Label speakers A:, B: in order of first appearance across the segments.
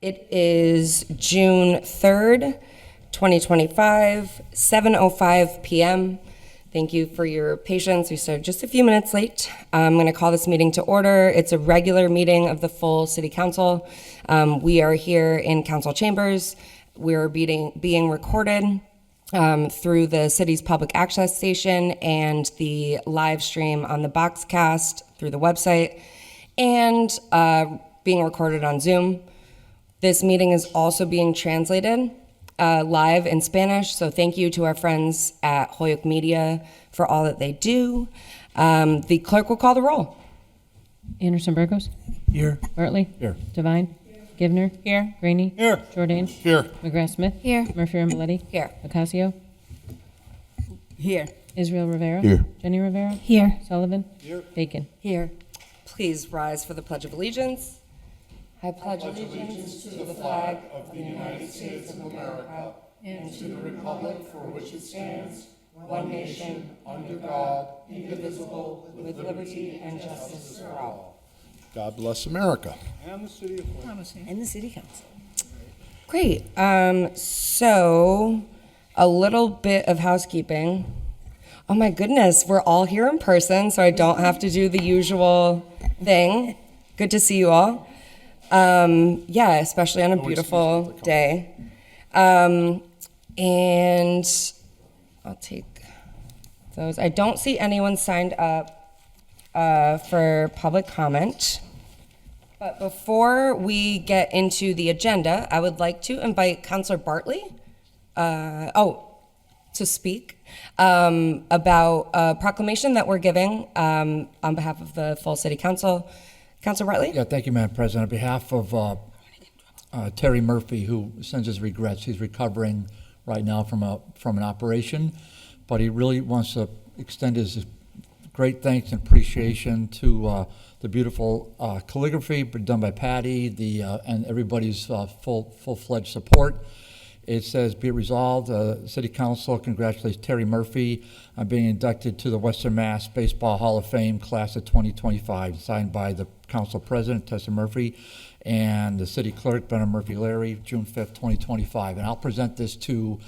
A: It is June 3rd, 2025, 7:05 p.m. Thank you for your patience. We started just a few minutes late. I'm going to call this meeting to order. It's a regular meeting of the full City Council. We are here in council chambers. We're being recorded through the city's public access station and the live stream on the Boxcast through the website, and being recorded on Zoom. This meeting is also being translated live in Spanish, so thank you to our friends at Holyoke Media for all that they do. The clerk will call the roll.
B: Anderson Burgos?
C: Here.
B: Bartley?
C: Here.
B: Devine? Givner?
D: Here.
B: Rainey?
C: Here.
B: Jordan?
C: Here.
B: McGrath Smith?
D: Here.
B: Murphy Ramaletti?
A: Here.
B: Ocasio?
D: Here.
B: Israel Rivera?
C: Here.
B: Jenny Rivera?
D: Here.
B: Sullivan?
C: Here.
B: Bacon?
D: Here.
A: Please rise for the Pledge of Allegiance. I pledge allegiance to the flag of the United States of America and to the republic for which it stands, one nation, under God, indivisible, with liberty and justice for all.
C: God bless America. And the city of Holyoke.
D: And the City Council.
A: Great. So a little bit of housekeeping. Oh my goodness, we're all here in person, so I don't have to do the usual thing. Good to see you all. Yeah, especially on a beautiful day. And I'll take those. I don't see anyone signed up for public comment. But before we get into the agenda, I would like to invite Councilor Bartley to speak about a proclamation that we're giving on behalf of the full City Council. Councilor Bartley?
E: Yeah, thank you, Madam President. On behalf of Terry Murphy, who sends his regrets, he's recovering right now from an operation, but he really wants to extend his great thanks and appreciation to the beautiful calligraphy done by Patty, and everybody's full-fledged support. It says, be it resolved, City Council congratulates Terry Murphy on being inducted to the Western Mass Baseball Hall of Fame class of 2025, signed by the Council President, Tessa Murphy, and the City Clerk, Benna Murphy-Larry, June 5th, 2025. And I'll present this to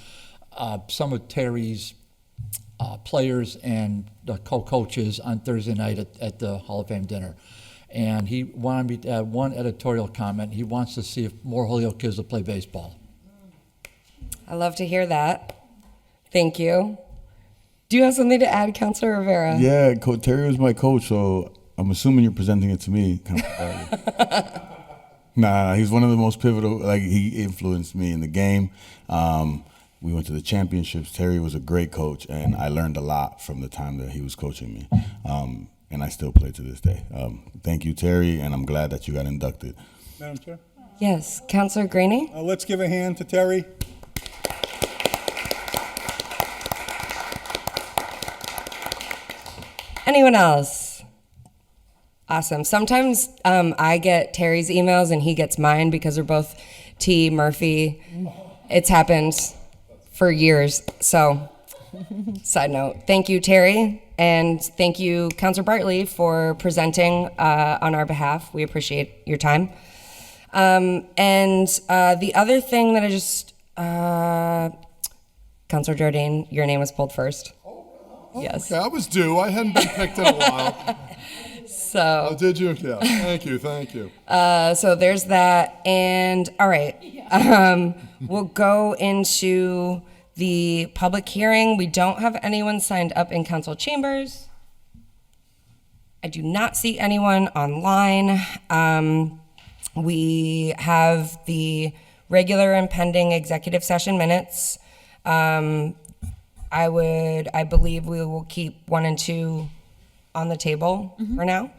E: some of Terry's players and co-coaches on Thursday night at the Hall of Fame dinner. And he wanted me to add one editorial comment. He wants to see if more Holyoke kids will play baseball.
A: I love to hear that. Thank you. Do you have something to add, Councilor Rivera?
F: Yeah, Terry was my coach, so I'm assuming you're presenting it to me. Nah, he's one of the most pivotal, he influenced me in the game. We went to the championships. Terry was a great coach, and I learned a lot from the time that he was coaching me. And I still play to this day. Thank you, Terry, and I'm glad that you got inducted.
C: Madam Chair?
A: Yes, Councilor Graney?
C: Let's give a hand to Terry.
A: Anyone else? Awesome. Sometimes I get Terry's emails and he gets mine because we're both T. Murphy. It's happened for years. So, side note. Thank you, Terry. And thank you, Councilor Bartley, for presenting on our behalf. We appreciate your time. And the other thing that I just, Councilor Jordan, your name was pulled first. Yes.
C: Okay, I was due. I hadn't been picked in a while.
A: So.
C: Oh, did you? Yeah. Thank you.
A: So there's that. And all right, we'll go into the public hearing. We don't have anyone signed up in council chambers. I do not see anyone online. We have the regular and pending executive session minutes. I believe we will keep 1 and 2 on the table for now.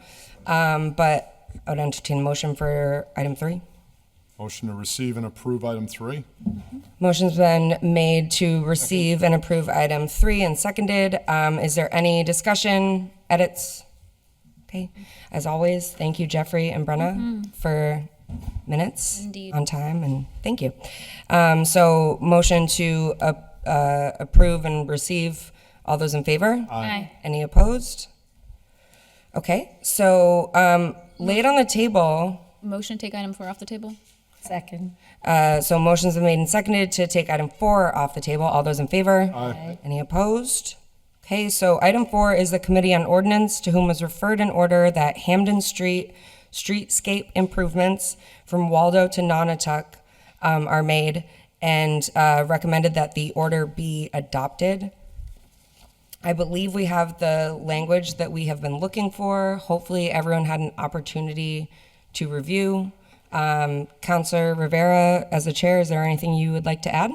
A: But I would entertain a motion for item 3.
C: Motion to receive and approve item 3.
A: Motion's been made to receive and approve item 3 and seconded. Is there any discussion, edits? Okay. As always, thank you, Jeffrey and Brenna, for minutes.
D: Indeed.
A: On time, and thank you. So motion to approve and receive. All those in favor?
D: Aye.
A: Any opposed? Okay, so lay it on the table.
D: Motion to take item 4 off the table? Second.
A: So motions have been made and seconded to take item 4 off the table. All those in favor?
C: Aye.
A: Any opposed? Okay, so item 4 is the Committee on Ordinance, to whom was referred an order that Hamden Street streetscape improvements from Waldo to Nonotuck are made, and recommended that the order be adopted. I believe we have the language that we have been looking for. Hopefully, everyone had an opportunity to review. Councilor Rivera, as the chair, is there anything you would like to add?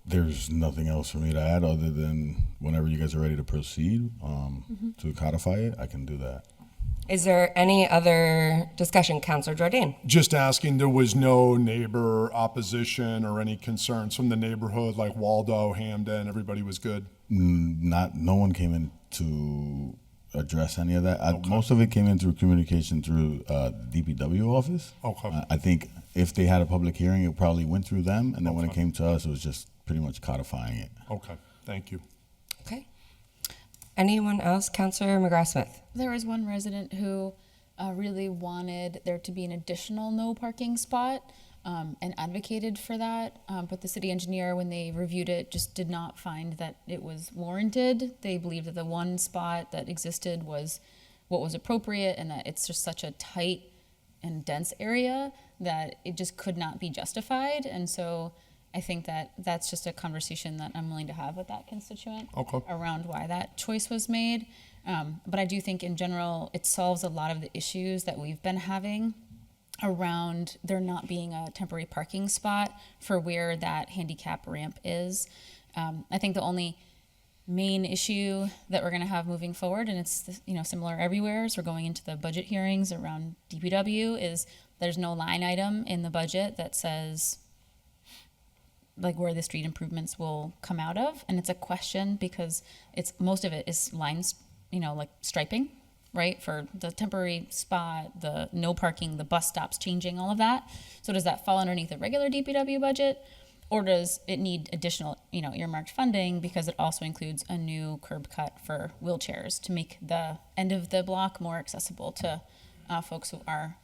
F: There's nothing else for me to add other than whenever you guys are ready to proceed to codify it, I can do that.
A: Is there any other discussion, Councilor Jordan?
C: Just asking, there was no neighbor opposition or any concerns from the neighborhood, like Waldo, Hamden, everybody was good?
F: No one came in to address any of that. Most of it came in through communication through DPW office.
C: Okay.
F: I think if they had a public hearing, it probably went through them, and then when it came to us, it was just pretty much codifying it.
C: Okay, thank you.
A: Okay. Anyone else? Councilor McGrath-Smith?
G: There was one resident who really wanted there to be an additional no parking spot and advocated for that. But the city engineer, when they reviewed it, just did not find that it was warranted. They believed that the one spot that existed was what was appropriate, and that it's just such a tight and dense area that it just could not be justified. And so I think that that's just a conversation that I'm willing to have with that constituent around why that choice was made. But I do think in general, it solves a lot of the issues that we've been having around there not being a temporary parking spot for where that handicap ramp is. I think the only main issue that we're going to have moving forward, and it's similar everywhere as we're going into the budget hearings around DPW, is there's no line item in the budget that says like where the street improvements will come out of. And it's a question because most of it is lines, like striping, right? For the temporary spot, the no parking, the bus stops changing, all of that. So does that fall underneath the regular DPW budget? Or does it need additional, earmarked funding because it also includes a new curb cut for wheelchairs to make the end of the block more accessible to folks who are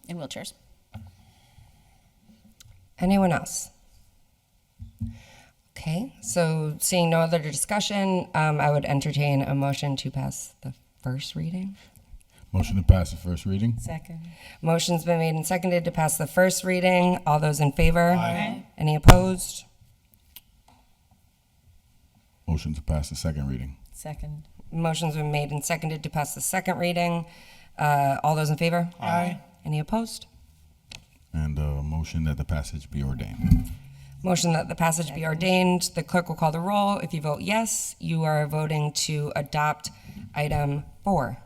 G: in wheelchairs?
A: Anyone else? Okay, so seeing no other discussion, I would entertain a motion to pass the first reading.
F: Motion to pass the first reading.
D: Second.
A: Motion's been made and seconded to pass the first reading. All those in favor?
C: Aye.
A: Any opposed?
F: Motion to pass the second reading.
D: Second.
A: Motion's been made and seconded to pass the second reading. All those in favor?
C: Aye.
A: Any opposed?
F: And a motion that the passage be ordained.
A: Motion that the passage be ordained. The clerk will call the roll. If you vote yes, you are voting to adopt item 4.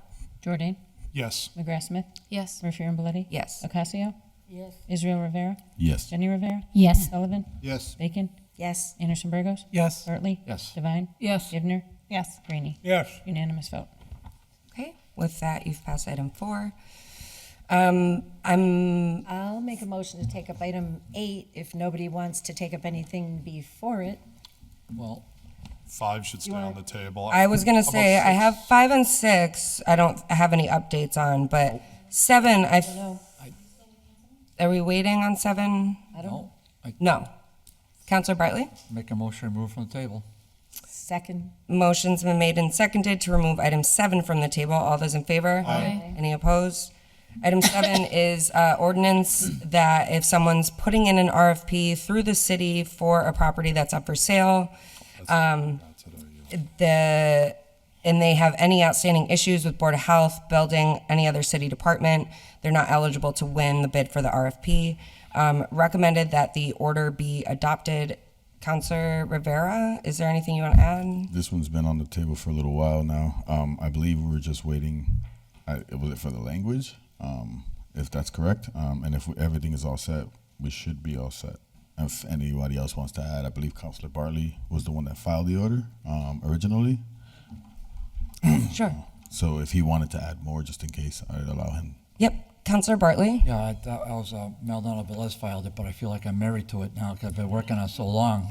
B: Jordan?
C: Yes.
B: McGrath-Smith?
G: Yes.
B: Murphy Ramboletti?
A: Yes.
B: Ocasio?
D: Yes.
B: Israel Rivera?
F: Yes.
B: Jenny Rivera?
G: Yes.
B: Sullivan?
C: Yes.
B: Bacon?
D: Yes.
B: Anderson Burgos?
C: Yes.
B: Bartley?
E: Yes.
B: Devine?
D: Yes.
B: Givner?
D: Yes.
B: Rainey?
C: Yes.
B: Unanimous vote.
A: Okay, with that, you've passed item 4.
D: I'll make a motion to take up item 8 if nobody wants to take up anything before it.
E: Well,
C: 5 should stay on the table.
A: I was gonna
C: How about
A: say, I
C: 6?
A: have 5 and 6, I don't have any updates on, but 7, are we waiting on 7?
D: I don't know.
E: no, I
A: No. Counselor Bartley?
E: make a motion to remove from the table.
D: Second.
A: Motion's been made and seconded to remove item 7 from the table. All those in favor?
G: Aye.
A: Any opposed? Item 7 is ordinance that if someone's putting in an RFP through the city for a property that's up for sale, and they have any outstanding issues with Board of Health, building, any other city department, they're not eligible to win the bid for the RFP. Recommended that the order be adopted. Counselor Rivera, is there anything you want to add?
F: This one's been on the table for a little while now. I believe we were just waiting, was it for the language? If that's correct. And if everything is all set, we should be all set. If anybody else wants to add, I believe Counselor Bartley was the one that filed the order originally.
A: Sure.
F: So if he wanted to add more, just in case, I'd allow him.
A: Yep. Counselor Bartley?
E: Yeah, I was Maldonado Velez filed it, but I feel like I'm married to it now because I've been working on it so long.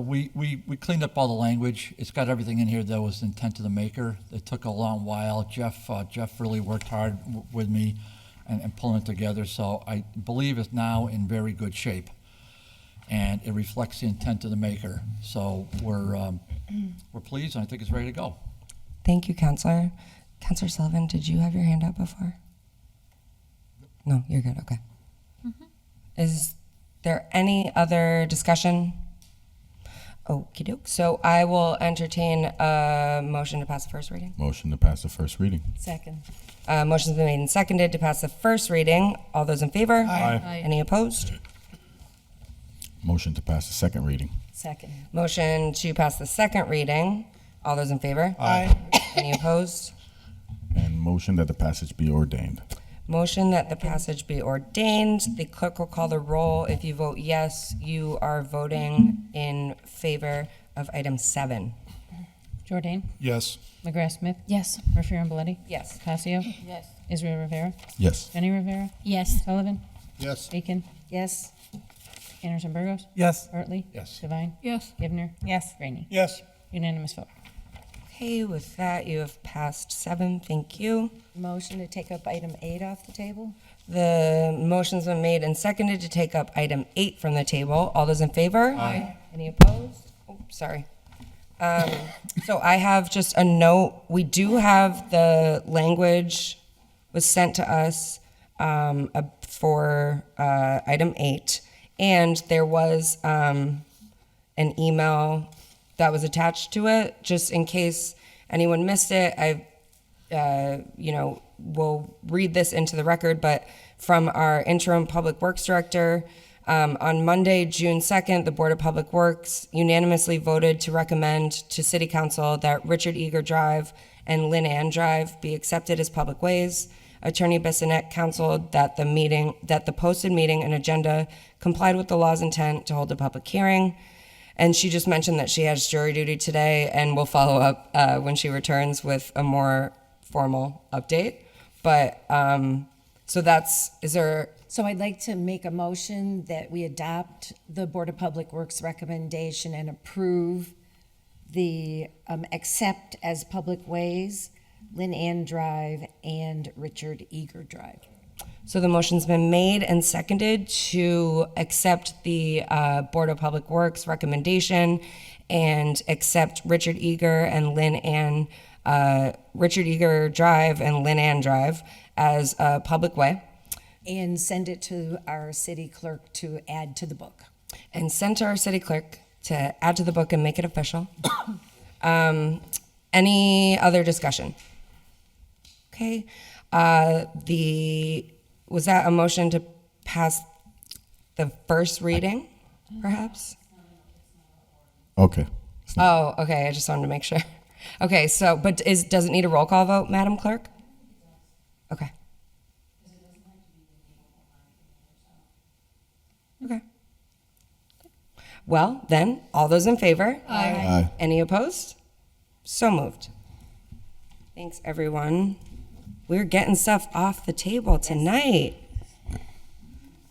E: We cleaned up all the language. It's got everything in here that was the intent of the maker. It took a long while. Jeff really worked hard with me, and pulling it together. So I believe it's now in very good shape, and it reflects the intent of the maker. So we're pleased, and I think it's ready to go.
A: Thank you, Counselor. Counselor Sullivan, did you have your hand up before? No, you're good. Okay. Is there any other discussion? Okie doke. So I will entertain a motion to pass the first reading.
F: Motion to pass the first reading.
D: Second.
A: Motion's been made and seconded to pass the first reading. All those in favor?
C: Aye.
A: Any opposed?
F: Motion to pass the second reading.
D: Second.
A: Motion to pass the second reading. All those in favor?
C: Aye.
A: Any opposed?
F: And motion that the passage be ordained.
A: Motion that the passage be ordained. The clerk will call the roll. If you vote yes, you are voting in favor of item 7.
B: Jordan?
C: Yes.
B: McGrath Smith?
G: Yes.
B: Murphy Ramboletti?
A: Yes.
B: Casio? Yes. Israel Rivera?
F: Yes.
B: Jenny Rivera?
G: Yes.
B: Sullivan?
C: Yes.
B: Bacon?
D: Yes.
B: Anderson Burgos?
C: Yes.
B: Hartley?
E: Yes.
B: Devine?
G: Yes.
B: Givner?
D: Yes.
B: Rainey?
C: Yes.
B: Unanimous vote.
A: Okay, with that, you have passed 7. Thank you.
D: Motion to take up item 8 off the table?
A: The motion's been made and seconded to take up item 8 from the table. All those in favor? Aye. Any opposed? Oh, sorry. So I have just a note. We do have the language was sent to us for item 8, and there was an email that was attached to it, just in case anyone missed it. We'll read this into the record, but from our interim public works director, on Monday, June 2nd, the Board of Public Works unanimously voted to recommend to City Council that Richard Eager Drive and Lynn Ann Drive be accepted as public ways. Attorney Bissonnette counseled that the posted meeting and agenda complied with the law's intent to hold a public hearing. And she just mentioned that she has jury duty today, and we'll follow up when she returns with a more formal update. But
D: So I'd like to make a motion that we adopt the Board of Public Works recommendation and approve the accept as public ways Lynn Ann Drive and Richard Eager Drive.
A: So the motion's been made and seconded to accept the Board of Public Works recommendation and accept Richard Eager Drive and Lynn Ann Drive as a public way,
D: And send it to our city clerk to add to the book.
A: and send to our city clerk to add to the book and make it official. Any other discussion? Okay. Was that a motion to pass the first reading, perhaps?
F: Okay.
A: Oh, okay, I just wanted to make sure. Okay, so, does it need a roll call vote, Madam Clerk? Okay. Okay. Well, then, all those in favor?
F: Aye.
A: Any opposed? So moved. Thanks, everyone. We're getting stuff off the table tonight.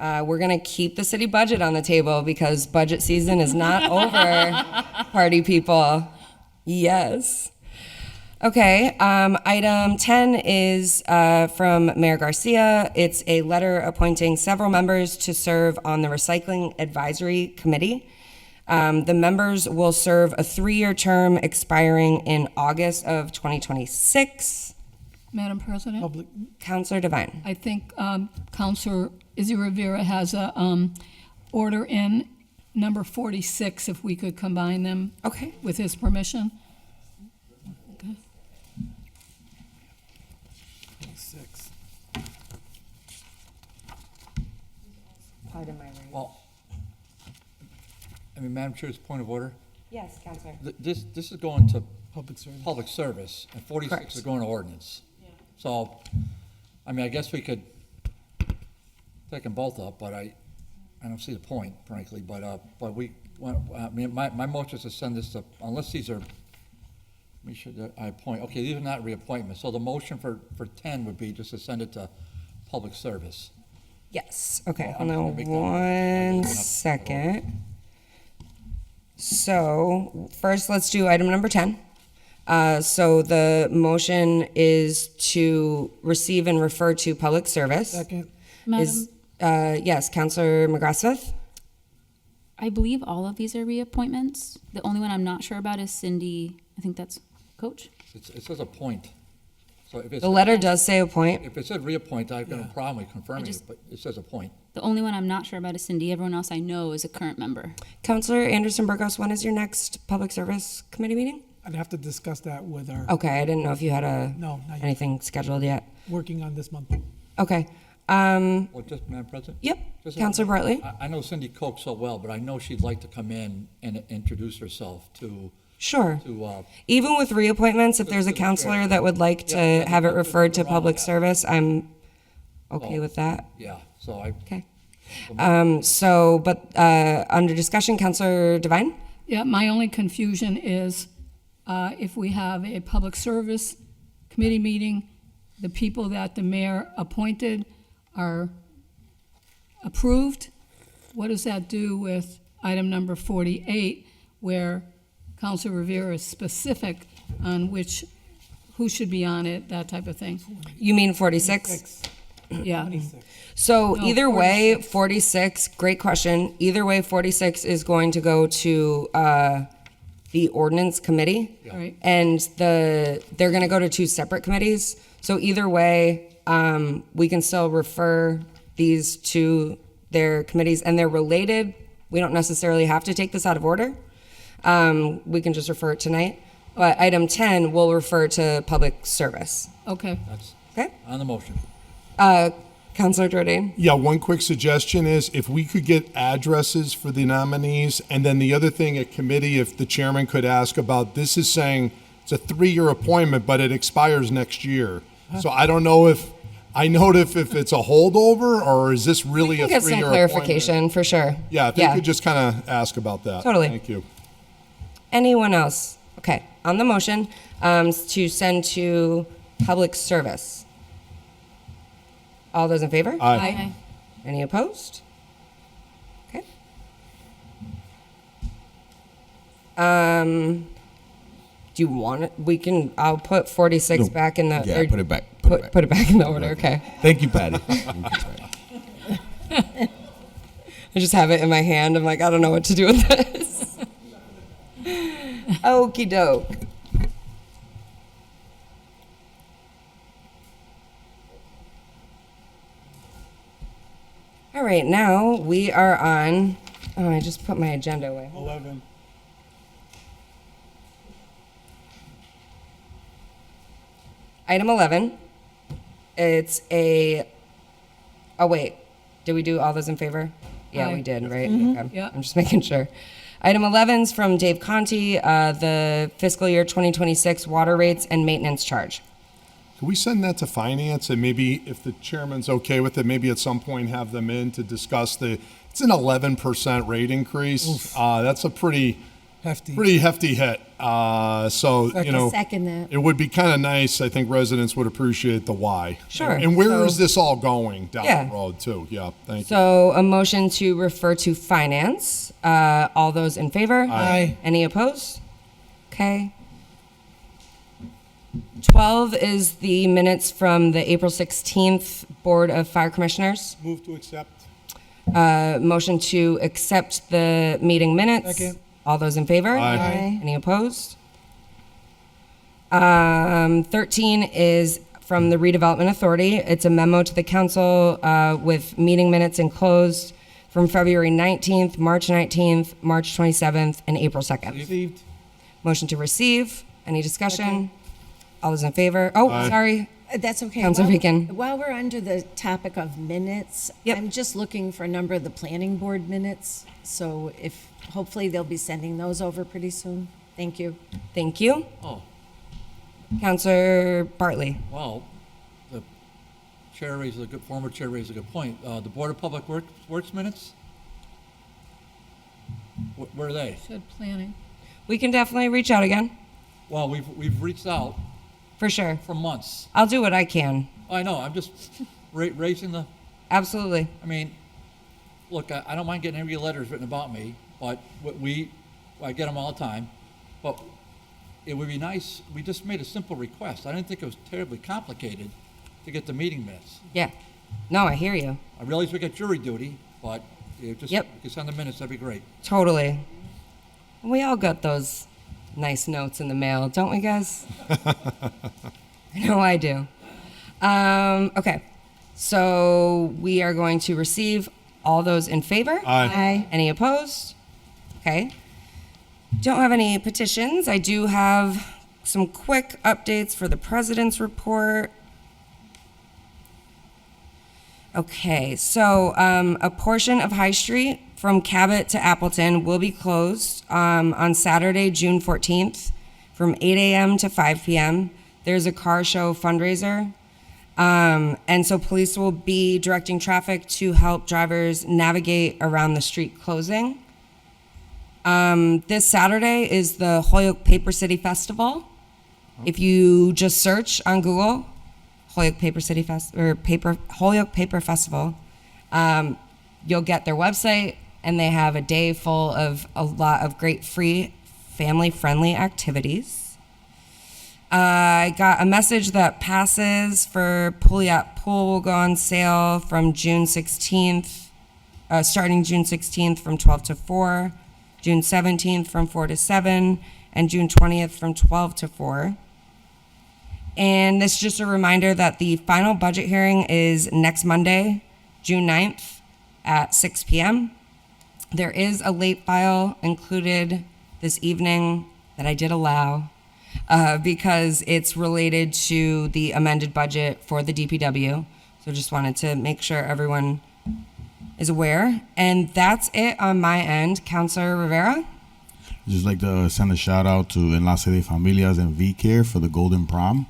A: We're going to keep the city budget on the table because budget season is not over, party people. Yes. Okay, item 10 is from Mayor Garcia. It's a letter appointing several members to serve on the Recycling Advisory Committee. The members will serve a 3-year term expiring in August of 2026.
H: Madam President,
A: Councilor Devine.
H: I think Councilor Izzy Rivera has a order in number 46, if we could combine them
A: Okay.
H: with his permission. Okay.
E: Well, Madam Chair's point of order.
A: Yes, Councilor.
E: This is going to
C: Public service.
E: public service, and 46
A: Correct.
E: is going to ordinance. So, I guess we could take them both up, but I don't see the point, frankly. But we, my motion is to send this to, unless these are, we should, I appoint, okay, these are not reappointments. So the motion for 10 would be just to send it to public service.
A: Yes, okay,
E: I'm
A: hold on
E: just gonna make that-
A: 1 second. So, first, let's do item number 10. So the motion is to receive and refer to public service.
I: Second.
A: Is, yes, Counselor McGrath-Smith?
J: I believe all of these are reappointments. The only one I'm not sure about is Cindy. I think that's Coach.
E: It says appoint. So if it's,
A: The letter does say appoint.
E: if it said reappoint, I've got a problem with confirming
J: just-
E: it, but it says appoint.
J: The only one I'm not sure about is Cindy. Everyone else I know is a current member.
A: Counselor Anderson Burgos, when is your next Public Service Committee meeting?
I: I'd have to discuss that with our,
A: Okay, I didn't know if you had
I: no, not yet.
A: anything scheduled yet.
I: Working on this month.
A: Okay.
E: Well, just, Madam President?
A: Yep,
E: Just-
A: Counselor Bartley?
E: I know Cindy Koch so well, but I know she'd like to come in and introduce herself to,
A: Sure.
E: to,
A: Even with reappointments, if there's a
E: to the chair.
A: counselor that would like to
E: Yeah,
A: have it
E: nothing
A: referred to
E: wrong with
A: public
E: that.
A: service, I'm okay
E: Oh.
A: with that.
E: yeah, so I,
A: Okay. Under discussion, Counselor Devine?
H: Yeah, my only confusion is if we have a public service committee meeting, the people that the mayor appointed are approved. What does that do with item number 48, where Councilor Rivera is specific on who should be on it, that type of thing?
A: You mean 46?
H: Yeah,
I: 26.
A: So
H: No,
A: either way, 46, great question. Either way, 46 is going to go to the ordinance committee.
H: right.
A: And they're going to go to two separate committees. So either way, we can still refer these to their committees, and they're related. We don't necessarily have to take this out of order. We can just refer it tonight. But item 10 will refer to public service.
H: Okay.
E: that's
A: Okay?
E: on the motion.
A: Counselor Jordan?
C: Yeah, one quick suggestion is if we could get addresses for the nominees, and then the other thing at committee, if the chairman could ask about, this is saying it's a 3-year appointment, but it expires next year. So I don't know if it's a holdover, or is this really
A: We
C: a
A: can
C: 3-year
A: get some
C: appointment?
A: clarification, for sure.
C: Yeah, if you could just kind of ask about that.
A: Totally.
C: Thank you.
A: Anyone else? Okay, on the motion, to send to public service. All those in favor?
C: Aye.
A: Any opposed? Okay. Do you want it? I'll put 46
F: No.
A: back in the.
F: Yeah,
A: or
F: put it back.
A: Put it back in the order, okay.
F: Thank you, Patty. Thank you, Patty.
A: I just have it in my hand. I'm like, I don't know what to do with this. Okey doke. All right, now we are on, I just put my agenda away.
I: 11.
A: Item 11, it's oh wait, did we do all those in favor? Yeah,
H: Aye.
A: we did, right? Okay.
H: Yeah.
A: I'm just making sure. Item 11 is from Dave Conti, the fiscal year 2026 water rates and maintenance charge.
C: Can we send that to finance, and maybe if the chairman's okay with it, maybe at some point have them in to discuss it's an 11% rate increase. That's a pretty
I: Hefty.
C: hefty hit. So, you know,
D: Second that.
C: it would be kind of nice. I think residents would appreciate the why.
A: Sure.
C: And where is
A: So-
C: this all going down
A: Yeah.
C: the road too? Yeah, thank you.
A: So a motion to refer to finance. All those in favor?
I: Aye.
A: Any opposed? Okay. 12 is the minutes from the April 16th Board of Fire Commissioners.
I: Move to accept.
A: Motion to accept the meeting minutes.
I: Second.
A: All those in favor?
C: Aye.
A: Any opposed? 13 is from the Redevelopment Authority. It's a memo to the council with meeting minutes enclosed from February 19th, March 19th, March 27th, and April 2nd.
I: Received.
A: Motion to receive. Any discussion? All those in favor? Oh,
C: Aye.
A: sorry.
D: That's okay.
A: Counselor
D: While-
A: Beacon.
D: While we're under the topic of minutes,
A: Yep.
D: I'm just looking for a number of the planning board minutes. So hopefully they'll be sending those over pretty soon. Thank you.
A: Thank you.
E: Oh,
A: Counselor Bartley.
E: well, the former chair raised a good point. The Board of Public Works minutes? Where are they?
H: Said planning.
A: We can definitely reach out again,
E: Well, we've reached out
A: for sure.
E: for months.
A: I'll do what I can.
E: I know, I'm just raising
A: Absolutely.
E: I mean, look, I don't mind getting any letters written about me, but I get them all the time. But it would be nice, we just made a simple request. I didn't think it was terribly complicated to get the meeting minutes.
A: Yeah. No, I hear you.
E: I realize we got jury duty, but just,
A: Yep.
E: if you could send the minutes, that'd be great.
A: Totally. We all got those nice notes in the mail, don't we, guys? I know I do. Okay. So we are going to receive all those in favor.
C: Aye.
A: Any opposed? Okay. Don't have any petitions. I do have some quick updates for the president's report. Okay, so a portion of High Street from Cabot to Appleton will be closed on Saturday, June 14th from 8 a.m. to 5 p.m. There's a car show fundraiser. And so police will be directing traffic to help drivers navigate around the street closing. This Saturday is the Holyoke Paper City Festival. If you just search on Google, Holyoke Paper City Holyoke Paper Festival, you'll get their website, and they have a day full of a lot of great free family-friendly activities. I got a message that passes for Pouliot Pool will go on sale from June 16th, starting June 16th from 12 to 4, June 17th from 4 to 7, and June 20th from 12 to 4. And this is just a reminder that the final budget hearing is next Monday, June 9th at 6 p.m. There is a late file included this evening that I did allow because it's related to the amended budget for the DPW. So just wanted to make sure everyone is aware. And that's it on my end. Councilor Rivera?
F: I'd just like to send a shout out to Enlace de Familias and VCare for the Golden Prom.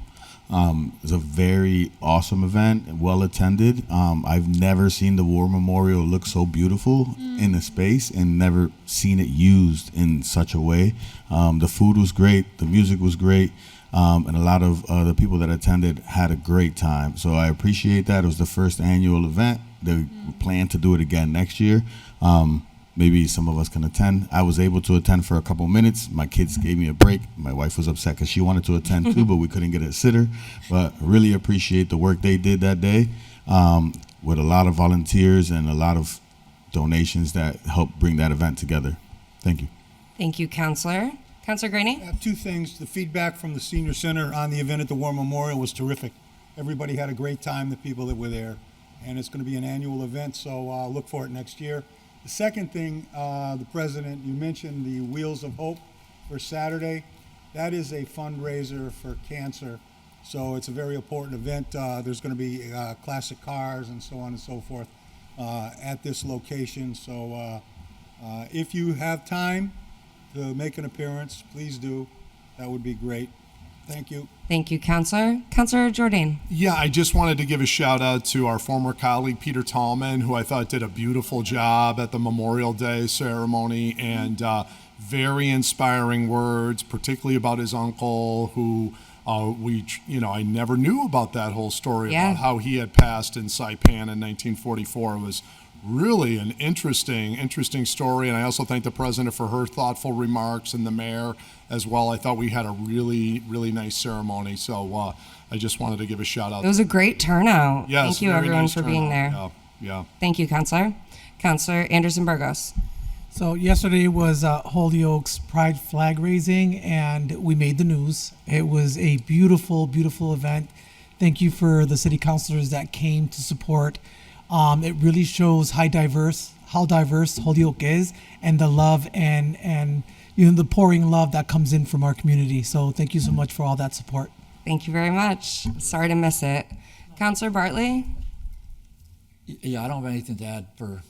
F: It's a very awesome event, well attended. I've never seen the War Memorial look so beautiful in a space and never seen it used in such a way. The food was great, the music was great, and a lot of the people that attended had a great time. So I appreciate that. It was the first annual event. They plan to do it again next year. Maybe some of us can attend. I was able to attend for a couple minutes. My kids gave me a break. My wife was upset because she wanted to attend too, but we couldn't get a sitter. But I really appreciate the work they did that day with a lot of volunteers and a lot of donations that helped bring that event together. Thank you.
A: Thank you, Councilor. Councilor Graney?
K: I have two things. The feedback from the Senior Center on the event at the War Memorial was terrific. Everybody had a great time, the people that were there. And it's going to be an annual event, so look for it next year. The second thing, the President, you mentioned the Wheels of Hope for Saturday. That is a fundraiser for cancer, so it's a very important event. There's going to be classic cars and so on and so forth at this location. So if you have time to make an appearance, please do. That would be great. Thank you.
A: Thank you, Councilor. Councilor Jordan?
C: Yeah, I just wanted to give a shout out to our former colleague, Peter Tallman, who I thought did a beautiful job at the Memorial Day ceremony, and very inspiring words, particularly about his uncle, who I never knew about that whole story about how he had passed in Saipan in 1944. It was really an interesting story, and I also thank the president for her thoughtful remarks and the mayor as well. I thought we had a really nice ceremony, so I just wanted to give a shout out.
A: It was a great turnout.
C: Yes,
A: Thank you,
C: very
A: everyone,
C: nice
A: for being there.
C: turnout. Yeah.
A: Thank you, Councilor. Councilor Anderson Burgos?
I: So yesterday was Holyoke's Pride flag raising, and we made the news. It was a beautiful event. Thank you for the city councilors that came to support. It really shows how diverse Holyoke is, and the love and the pouring love that comes in from our community. So thank you so much for all that support.
A: Thank you very much. Sorry to miss it. Councilor Bartley?
E: Yeah, I don't have anything to add for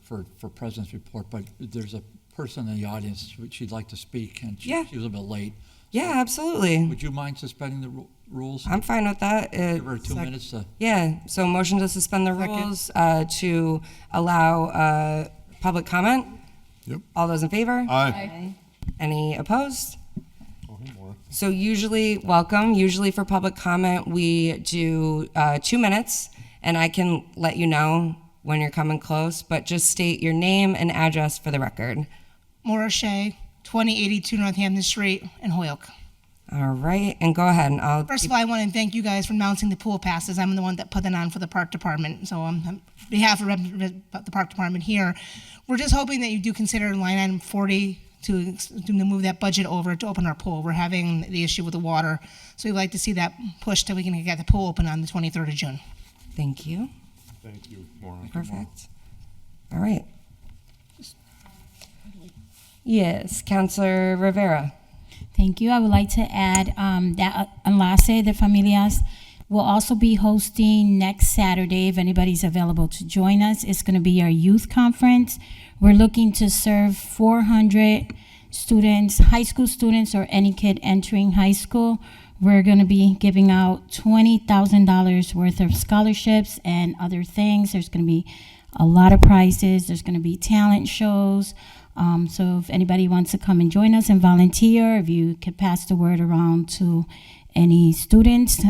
E: President's report, but there's a person in the audience, she'd like to speak, and she was a little bit late.
A: Yeah, absolutely.
E: Would you mind suspending the rules?
A: I'm fine with that.
E: Give her 2 minutes to...
A: Yeah, so motion to suspend the rules to allow public comment.
C: Yep.
A: All those in favor?
C: Aye.
A: Any opposed? So usually for public comment, we do 2 minutes, and I can let you know when you're coming close, but just state your name and address for the record.
L: Maura Shea, 2082 Northampton Street in Holyoke.
A: All right, and go ahead, and I'll.
L: First of all, I want to thank you guys for announcing the pool passes. I'm the one that put that on for the park department. So on behalf of the park department here, we're just hoping that you do consider line item 40 to move that budget over to open our pool. We're having the issue with the water. So we'd like to see that pushed till we can get the pool open on the 23rd of June.
A: Thank you.
C: Thank you, Maura.
A: Perfect. All right. Yes, Counselor Rivera.
M: Thank you. I would like to add that Enlace de Familias will also be hosting next Saturday, if anybody's available to join us. It's going to be our youth conference. We're looking to serve 400 students, high school students, or any kid entering high school. We're going to be giving out $20,000 worth of scholarships and other things. There's going to be a lot of prizes. There's going to be talent shows. So if anybody wants to come and join us and volunteer, if you could pass the word around to any students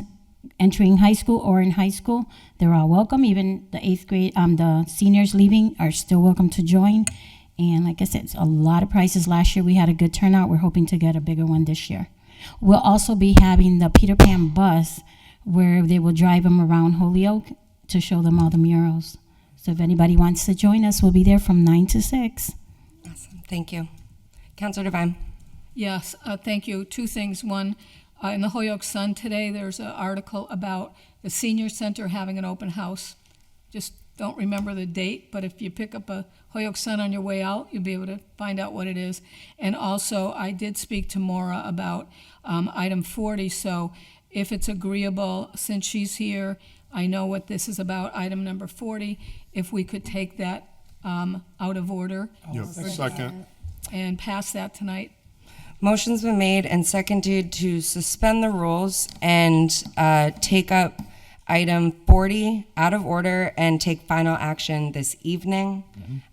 M: entering high school or in high school, they're all welcome. Even the the seniors leaving are still welcome to join. And like I said, it's a lot of prizes. Last year we had a good turnout. We're hoping to get a bigger one this year. We'll also be having the Peter Pan bus where they will drive them around Holyoke to show them all the murals. So if anybody wants to join us, we'll be there from 9 to 6.
A: Awesome. Thank you. Counselor Devine.
H: Yes, thank you. Two things. One, in the Holyoke Sun today, there's an article about the senior center having an open house. Just don't remember the date, but if you pick up a Holyoke Sun on your way out, you'll be able to find out what it is. And also, I did speak to Maura about item 40, so if it's agreeable, since she's here, I know what this is about, item number 40, if we could take that out of order.
C: Yep. Second.
H: And pass that tonight.
A: Motion's been made and seconded to suspend the rules and take up item 40 out of order and take final action this evening.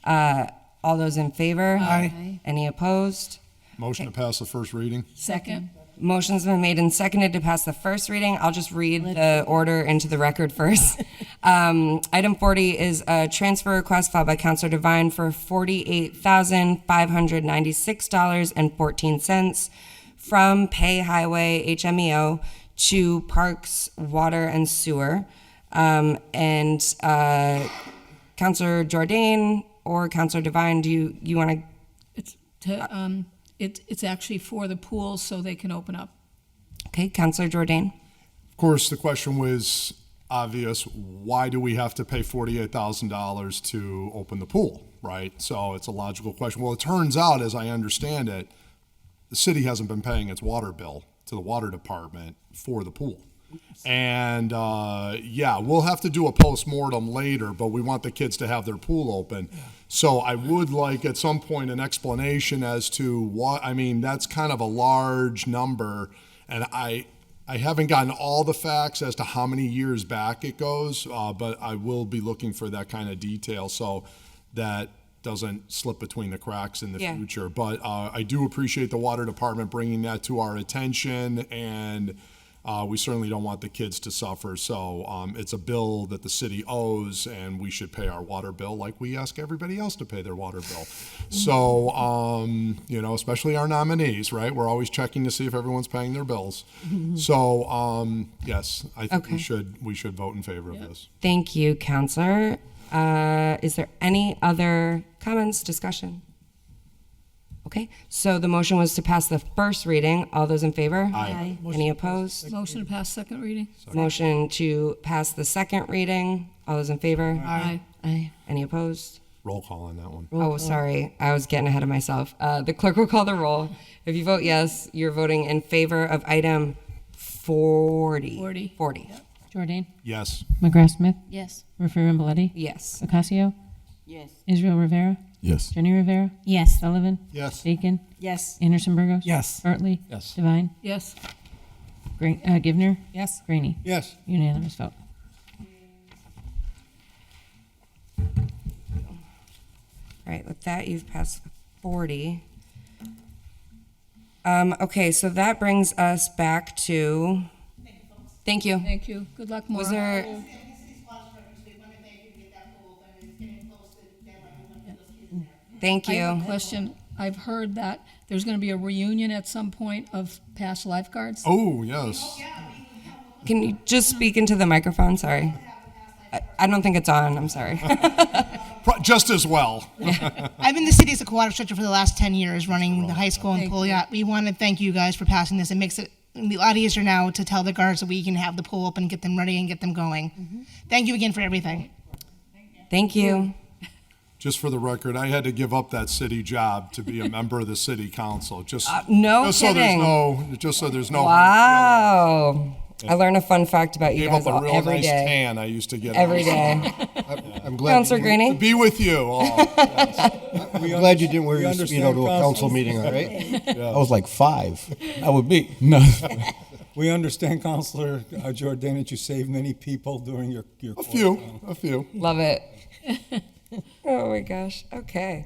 A: All those in favor?
I: Aye.
A: Any opposed?
C: Motion to pass the first reading.
H: Second.
A: Motion's been made and seconded to pass the first reading. I'll just read the order into the record first. Item 40 is a transfer request filed by Counselor Devine for $48,596.14 from Pay Highway HMEO to Parks, Water, and Sewer. And Counselor Jordan or Counselor Devine, do you want to?
H: It's actually for the pools so they can open up.
A: Okay, Counselor Jordan.
C: Of course, the question was obvious. Why do we have to pay $48,000 to open the pool, right? So it's a logical question. Well, it turns out, as I understand it, the city hasn't been paying its water bill to the water department for the pool. And yeah, we'll have to do a postmortem later, but we want the kids to have their pool open. So I would like at some point an explanation as to what, I mean, that's kind of a large number. And I haven't gotten all the facts as to how many years back it goes, but I will be looking for that kind of detail so that doesn't slip between the cracks in the future. But I do appreciate the water department bringing that to our attention, and we certainly don't want the kids to suffer. So it's a bill that the city owes, and we should pay our water bill like we ask everybody else to pay their water bill. So, you know, especially our nominees, right? We're always checking to see if everyone's paying their bills. So, yes, I think we should vote in favor of this.
A: Thank you, Counselor. Is there any other comments, discussion? Okay, so the motion was to pass the first reading. All those in favor?
C: Aye.
A: Any opposed?
H: Motion to pass second reading?
A: Motion to pass the second reading. All those in favor?
H: Aye.
A: Aye. Any opposed?
C: Roll call on that one.
A: Oh, sorry. I was getting ahead of myself. The clerk will call the roll. If you vote yes, you're voting in favor of item 40. 40.
B: Jordan?
C: Yes.
B: McGrath Smith?
J: Yes.
B: Rivera Belletti?
A: Yes.
B: Ocasio?
J: Yes.
B: Israel Rivera?
F: Yes.
B: Jenny Rivera?
M: Yes.
B: Sullivan?
C: Yes.
B: Bacon?
D: Yes.
B: Anderson Burgos?
I: Yes.
B: Bartley?
E: Yes.
B: Devine?
H: Yes.
B: Givner?
H: Yes.
B: Graney?
K: Yes.
B: Unanimous vote.
A: All right, with that, you've passed 40. Okay, so that brings us back to, thank you.
H: Thank you. Good luck, Maura.
A: Was there, thank
H: I have a
A: you.
H: question. I've heard that there's going to be a reunion at some point of past lifeguards.
C: Oh, yes.
A: Can you just speak into the microphone? Sorry. I don't think it's on. I'm sorry.
C: Just as well.
L: I've been the city as a co-op instructor for the last 10 years, running the high school and pool yacht. We want to thank you guys for passing this. It makes it a lot easier now to tell the guards that we can have the pool open, get them ready, and get them going. Thank you again for everything.
A: Thank you.
C: Just for the record, I had to give up that city job to be a member of the city council. Just
A: No
C: just
A: kidding.
C: So there's no.
A: Wow. I learn a fun fact about you
C: Gave
A: guys
C: up a real
A: every
C: nice
A: day.
C: tan I used to get
A: Every day.
N: I'm glad.
A: Counselor
C: To
A: Greeny?
C: be with you all.
N: I'm glad you didn't wear
K: We
N: your
K: understand
N: Speedo to a council
K: council.
N: meeting, all right?
F: I was like 5. That would be. No.
K: We understand, Counselor Jordan, that you saved many people during your
C: A few.
A: Love it. Oh my gosh. Okay.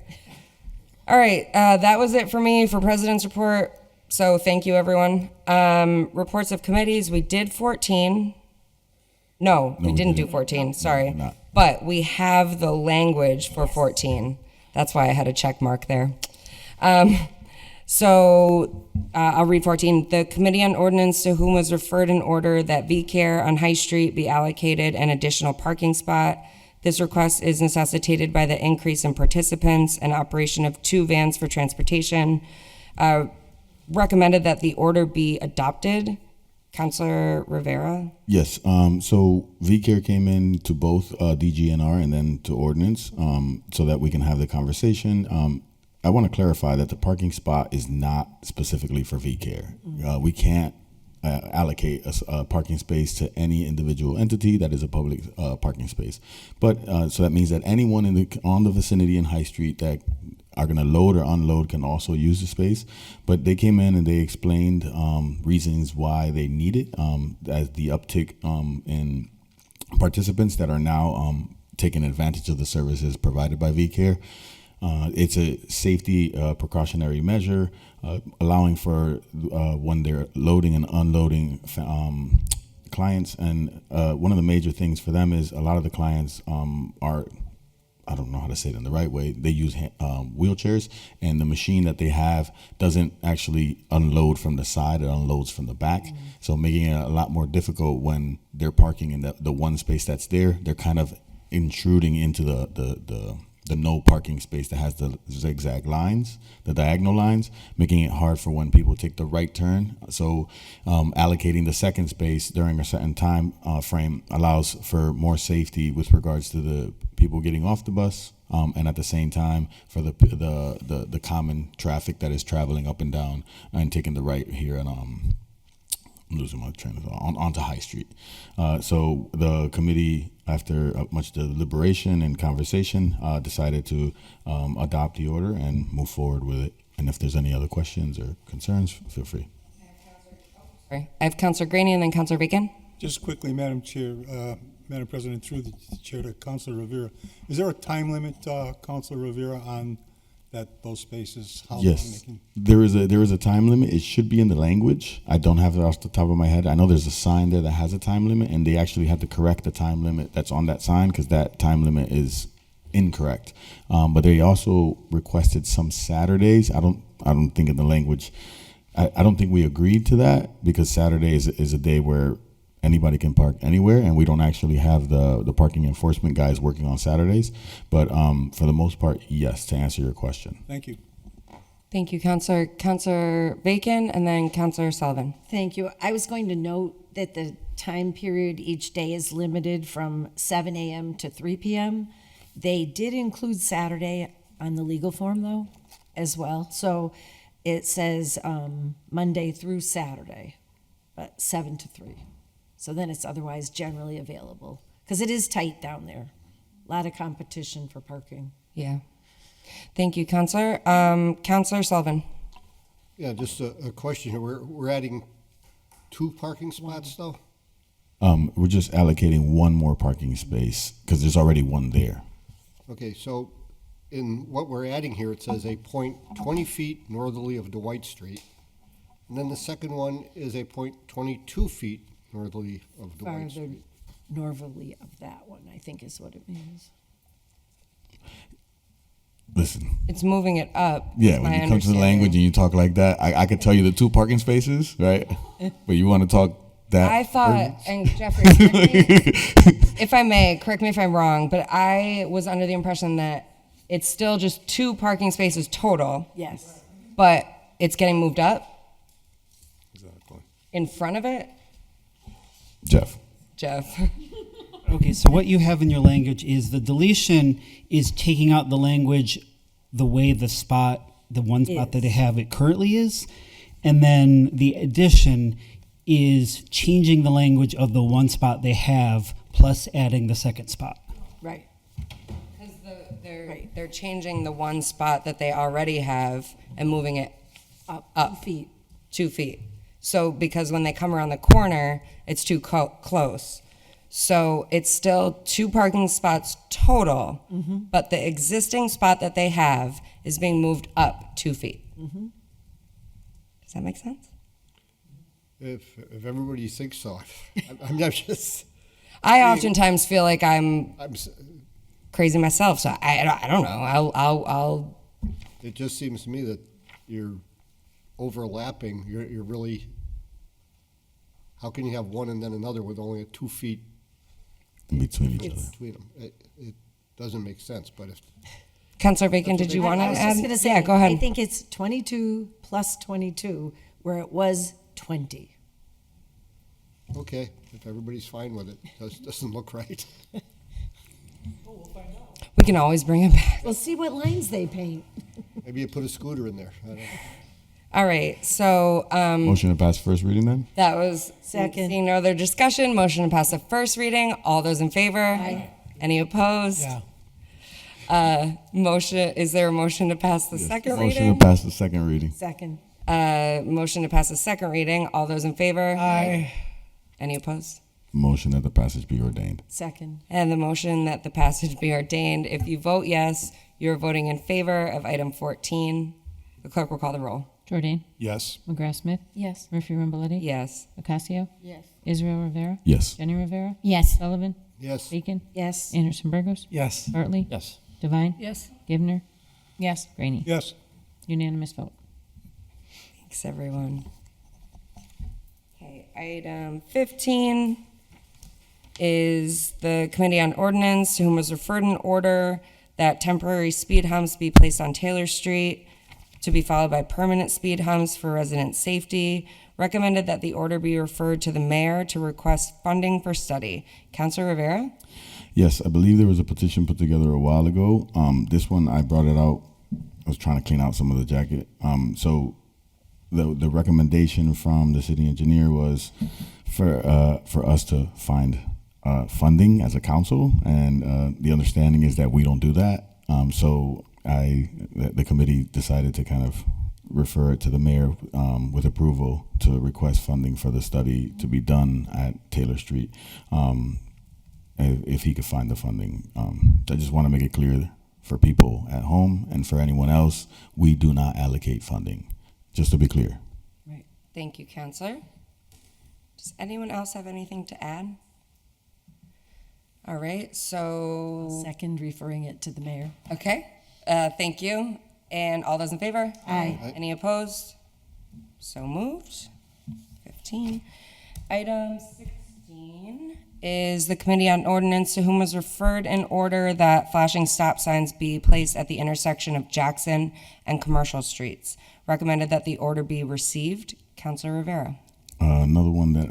A: All right. That was it for me for President's Report. So thank you, everyone. Reports of committees. We did 14. No, we didn't do 14. Sorry.
F: not.
A: But we have the language for 14. That's why I had a check mark there. So I'll read 14. The Committee on Ordinance, to whom was referred an order that VCare on High Street be allocated an additional parking spot. This request is necessitated by the increase in participants and operation of 2 vans for transportation. Recommended that the order be adopted. Councilor Rivera?
F: Yes. So VCare came in to both DGNR and then to Ordinance so that we can have the conversation. I want to clarify that the parking spot is not specifically for VCare. We can't allocate a parking space to any individual entity that is a public parking space. But so that means that anyone on the vicinity in High Street that are going to load or unload can also use the space. But they came in and they explained reasons why they need it, as the uptick in participants that are now taking advantage of the services provided by VCare. It's a safety precautionary measure, allowing for when they're loading and unloading clients. And one of the major things for them is a lot of the clients are, I don't know how to say it in the right way, they use wheelchairs, and the machine that they have doesn't actually unload from the side, it unloads from the back. So making it a lot more difficult when they're parking in the one space that's there. They're kind of intruding into the no parking space that has the zigzag lines, the diagonal lines, making it hard for when people take the right turn. So allocating the second space during a certain time frame allows for more safety with regards to the people getting off the bus, and at the same time for the common traffic that is traveling up and down and taking the right here and I'm losing my train of thought, onto High Street. So the committee, after much deliberation and conversation, decided to adopt the order and move forward with it. And if there's any other questions or concerns, feel free.
A: Sorry. I have Councilor Greeny and then Councilor Bacon.
K: Just quickly, Madam Chair, Madam President, through the chair to Councilor Rivera. Is there a time limit, Councilor Rivera, on those spaces? How long they
F: Yes,
K: can-
F: there is a time limit. It should be in the language. I don't have it off the top of my head. I know there's a sign there that has a time limit, and they actually had to correct the time limit that's on that sign because that time limit is incorrect. But they also requested some Saturdays. I don't think in the language. I don't think we agreed to that because Saturday is a day where anybody can park anywhere, and we don't actually have the parking enforcement guys working on Saturdays. But for the most part, yes, to answer your question.
K: Thank you.
A: Thank you, Councilor Bacon and then Councilor Sullivan.
D: Thank you. I was going to note that the time period each day is limited from 7 a.m. to 3 p.m. They did include Saturday on the legal form, though, as well. So it says Monday through Saturday, but 7 to 3. So then it's otherwise generally available, because it is tight down there. A lot of competition for parking.
A: Yeah. Thank you, Councilor. Councilor Sullivan.
N: Yeah, just a question here. We're adding 2 parking spots, though?
F: We're just allocating one more parking space because there's already one there.
N: Okay, so in what we're adding here, it says a point 20 feet northerly of Dwight Street. And then the second one is a point 22 feet northerly of Dwight
D: Farther
N: Street.
D: northerly of that one, I think is what it means.
F: Listen.
A: It's moving it up.
F: Yeah,
A: is
F: when
A: my
F: you come to the language and
A: understanding.
F: you talk like that, I could tell you the 2 parking spaces, right? But you want to talk that?
A: I thought, and Jeffrey, correct me, if I may, correct me if I'm wrong, but I was under the impression that it's still just 2 parking spaces total,
D: Yes.
A: but it's getting moved up
C: Exactly.
A: in front of it?
F: Jeff.
A: Jeff.
O: Okay, so what you have in your language is the deletion is taking out the language the way the one spot that they have it currently is, and then the addition is changing the language of the one spot they have plus adding the second spot.
D: Right.
A: Because they're changing the one spot that they already have and moving it
D: Up
A: up
D: 2 feet.
A: 2 feet. So because when they come around the corner, it's too close. So it's still 2 parking spots total, but the existing spot that they have is being moved up 2 feet. Does that make sense?
N: If everybody thinks so, I'm not just.
A: I oftentimes feel like I'm
N: I'm. s-
A: crazy myself, so I don't know. I'll
N: It just seems to me that you're overlapping. You're really. How can you have one and then another with only 2 feet
F: In between each other.
N: between them? It doesn't make sense. But if
A: Councilor Bacon, did you want to
D: I was
A: add?
D: just going to say,
A: Yeah, go ahead.
D: I think it's 22 plus 22, where it was 20.
N: okay, if everybody's fine with it, doesn't look right.
A: We can always bring it back.
D: We'll see what lines they paint.
N: Maybe you put a scooter in there. I don't know.
A: All right, so
F: Motion to pass first reading then?
A: that was
D: Second.
A: Seeing no other discussion, motion to pass the first reading. All those in favor?
D: Aye.
A: Any opposed?
I: Yeah.
A: Motion. Is there a motion to pass the second
F: Motion
A: reading?
F: to pass the second reading.
D: Second.
A: Motion to pass the second reading. All those in favor?
I: Aye.
A: Any opposed?
F: Motion that the passage be ordained.
D: Second.
A: And the motion that the passage be ordained. If you vote yes, you're voting in favor of item 14. The clerk will call the roll.
B: Jordan.
C: Yes.
B: McGrath Smith.
G: Yes.
B: Murphy Ramboletti.
A: Yes.
B: Ocasio.
G: Yes.
B: Israel Rivera.
F: Yes.
B: Jenny Rivera.
M: Yes.
B: Sullivan.
N: Yes.
B: Bacon.
D: Yes.
B: Anderson Burgos.
I: Yes.
B: Bartley.
E: Yes.
B: Devine.
H: Yes.
B: Givner.
J: Yes.
B: Graney.
K: Yes.
B: Unanimous vote.
A: Thanks, everyone. Okay, item 15 is the Committee on Ordinance, to whom was referred an order that temporary speed humps be placed on Taylor Street, to be followed by permanent speed humps for resident safety. Recommended that the order be referred to the mayor to request funding for study. Councilor Rivera?
F: Yes, I believe there was a petition put together a while ago. This one, I brought it out. I was trying to clean out some of the jacket. So the recommendation from the city engineer was for us to find funding as a council, and the understanding is that we don't do that. So the committee decided to kind of refer it to the mayor with approval to request funding for the study to be done at Taylor Street. If he could find the funding. I just want to make it clear for people at home and for anyone else, we do not allocate funding, just to be clear.
A: Right. Thank you, Counselor. Does anyone else have anything to add? All right, so,
D: Second, referring it to the mayor.
A: okay, thank you. And all those in favor?
D: Aye.
A: Any opposed? So moved. 15. Item 16 is the Committee on Ordinance, to whom was referred an order that flashing stop signs be placed at the intersection of Jackson and Commercial Streets. Recommended that the order be received. Councilor Rivera.
F: Another one that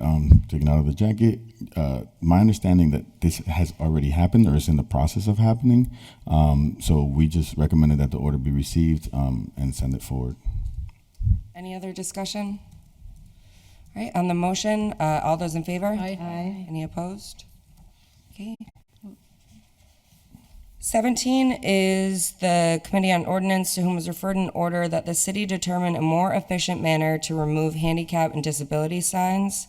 F: taken out of the jacket. My understanding that this has already happened or is in the process of happening. So we just recommended that the order be received and send it forward.
A: Any other discussion? All right, on the motion, all those in favor?
D: Aye.
A: Any opposed? Okay. 17 is the Committee on Ordinance, to whom was referred an order that the city determine a more efficient manner to remove handicap and disability signs.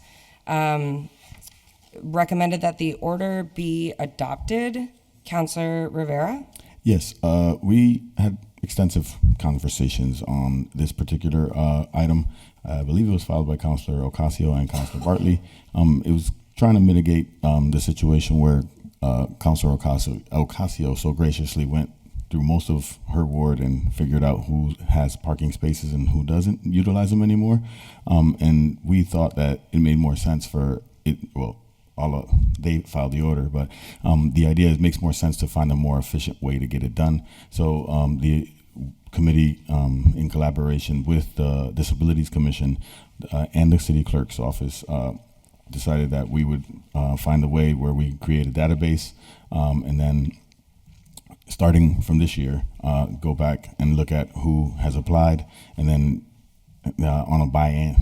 A: Recommended that the order be adopted. Councilor Rivera?
F: Yes, we had extensive conversations on this particular item. I believe it was filed by Councilor Ocasio and Councilor Bartley. It was trying to mitigate the situation where Councilor Ocasio so graciously went through most of her ward and figured out who has parking spaces and who doesn't utilize them anymore. And we thought that it made more sense for it. Well, they filed the order, but the idea is it makes more sense to find a more efficient way to get it done. So the committee, in collaboration with the Disabilities Commission and the City Clerk's Office, decided that we would find a way where we create a database, and then starting from this year, go back and look at who has applied, and then on a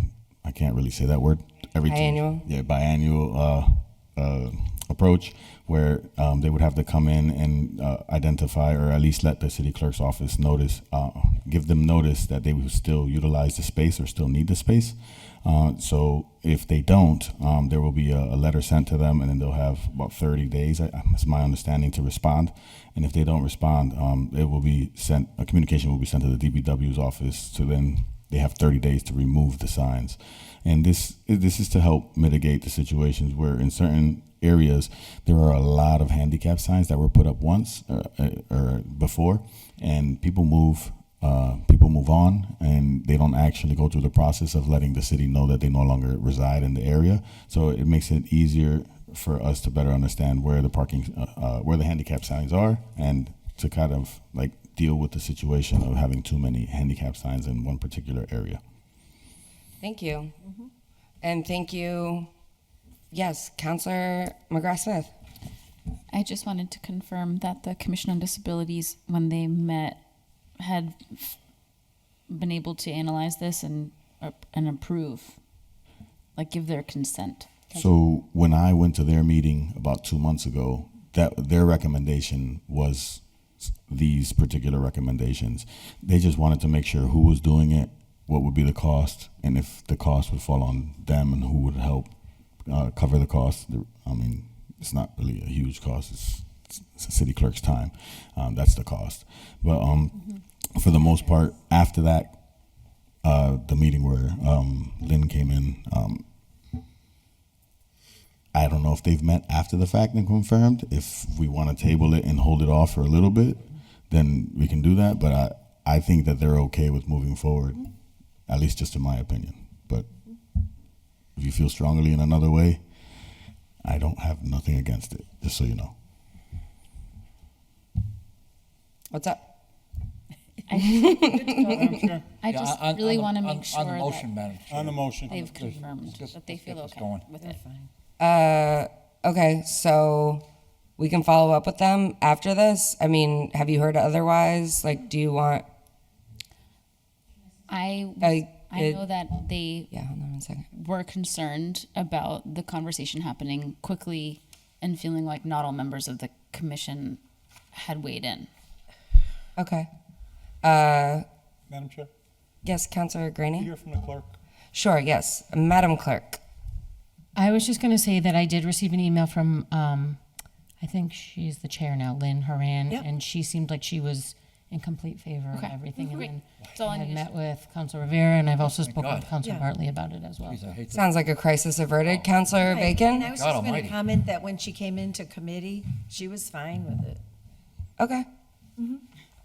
F: I can't really say that word. Biannual approach, where they would have to come in and identify, or at least let the city clerk's office give them notice that they would still utilize the space or still need the space. So if they don't, there will be a letter sent to them, and then they'll have about 30 days, that's my understanding, to respond. And if they don't respond, it will be sent, a communication will be sent to the DPW's office, so then they have 30 days to remove the signs. And this is to help mitigate the situations where in certain areas there are a lot of handicap signs that were put up once or before, and people move on, and they don't actually go through the process of letting the city know that they no longer reside in the area. So it makes it easier for us to better understand where the handicap signs are, and to kind of like deal with the situation of having too many handicap signs in one particular area.
A: Thank you. And thank you. Yes, Councillor McGrath-Smith.
J: I just wanted to confirm that the Commission on Disabilities, when they met, had been able to analyze this and approve, like give their consent.
F: So when I went to their meeting about 2 months ago, that their recommendation was these particular recommendations. They just wanted to make sure who was doing it, what would be the cost, and if the cost would fall on them, and who would help cover the cost. I mean, it's not really a huge cost. It's a city clerk's time. That's the cost. But for the most part, after that, the meeting where Lynn came in, I don't know if they've met after the fact and confirmed. If we want to table it and hold it off for a little bit, then we can do that. But I think that they're okay with moving forward, at least just in my opinion. But if you feel strongly in another way, I don't have nothing against it, just so you know.
A: What's up?
J: I just really want to make sure
E: on the motion,
J: that
E: Madam Chair.
K: On the motion.
J: they've confirmed that they feel
E: Just
J: okay
E: going.
J: with it.
A: Okay, so we can follow up with them after this. I mean, have you heard otherwise? Like, do you want?
J: I know that they
A: hold on 1 second.
J: were concerned about the conversation happening quickly and feeling like not all members of the commission had weighed in.
A: Okay.
K: Madam Chair,
A: Yes, Councillor Graney?
K: hear from the clerk.
A: Sure, yes. Madam Clerk.
B: I was just going to say that I did receive an email from, I think she's the chair now, Lynn Horan,
A: Yep.
B: and she seemed like she was in complete favor
J: Okay.
B: of everything. And
J: Great.
B: then
J: That's all I
B: I had
J: needed.
B: met with Councilor Rivera, and I've also spoken
E: God.
B: with Councilor Bartley about it as well.
E: Jeez, I hate that.
A: Sounds like a crisis averted. Councillor
D: Right.
A: Bacon?
D: And I was
E: God
D: just going
E: almighty.
D: to comment that when she came into committee, she was fine with it.
A: Okay.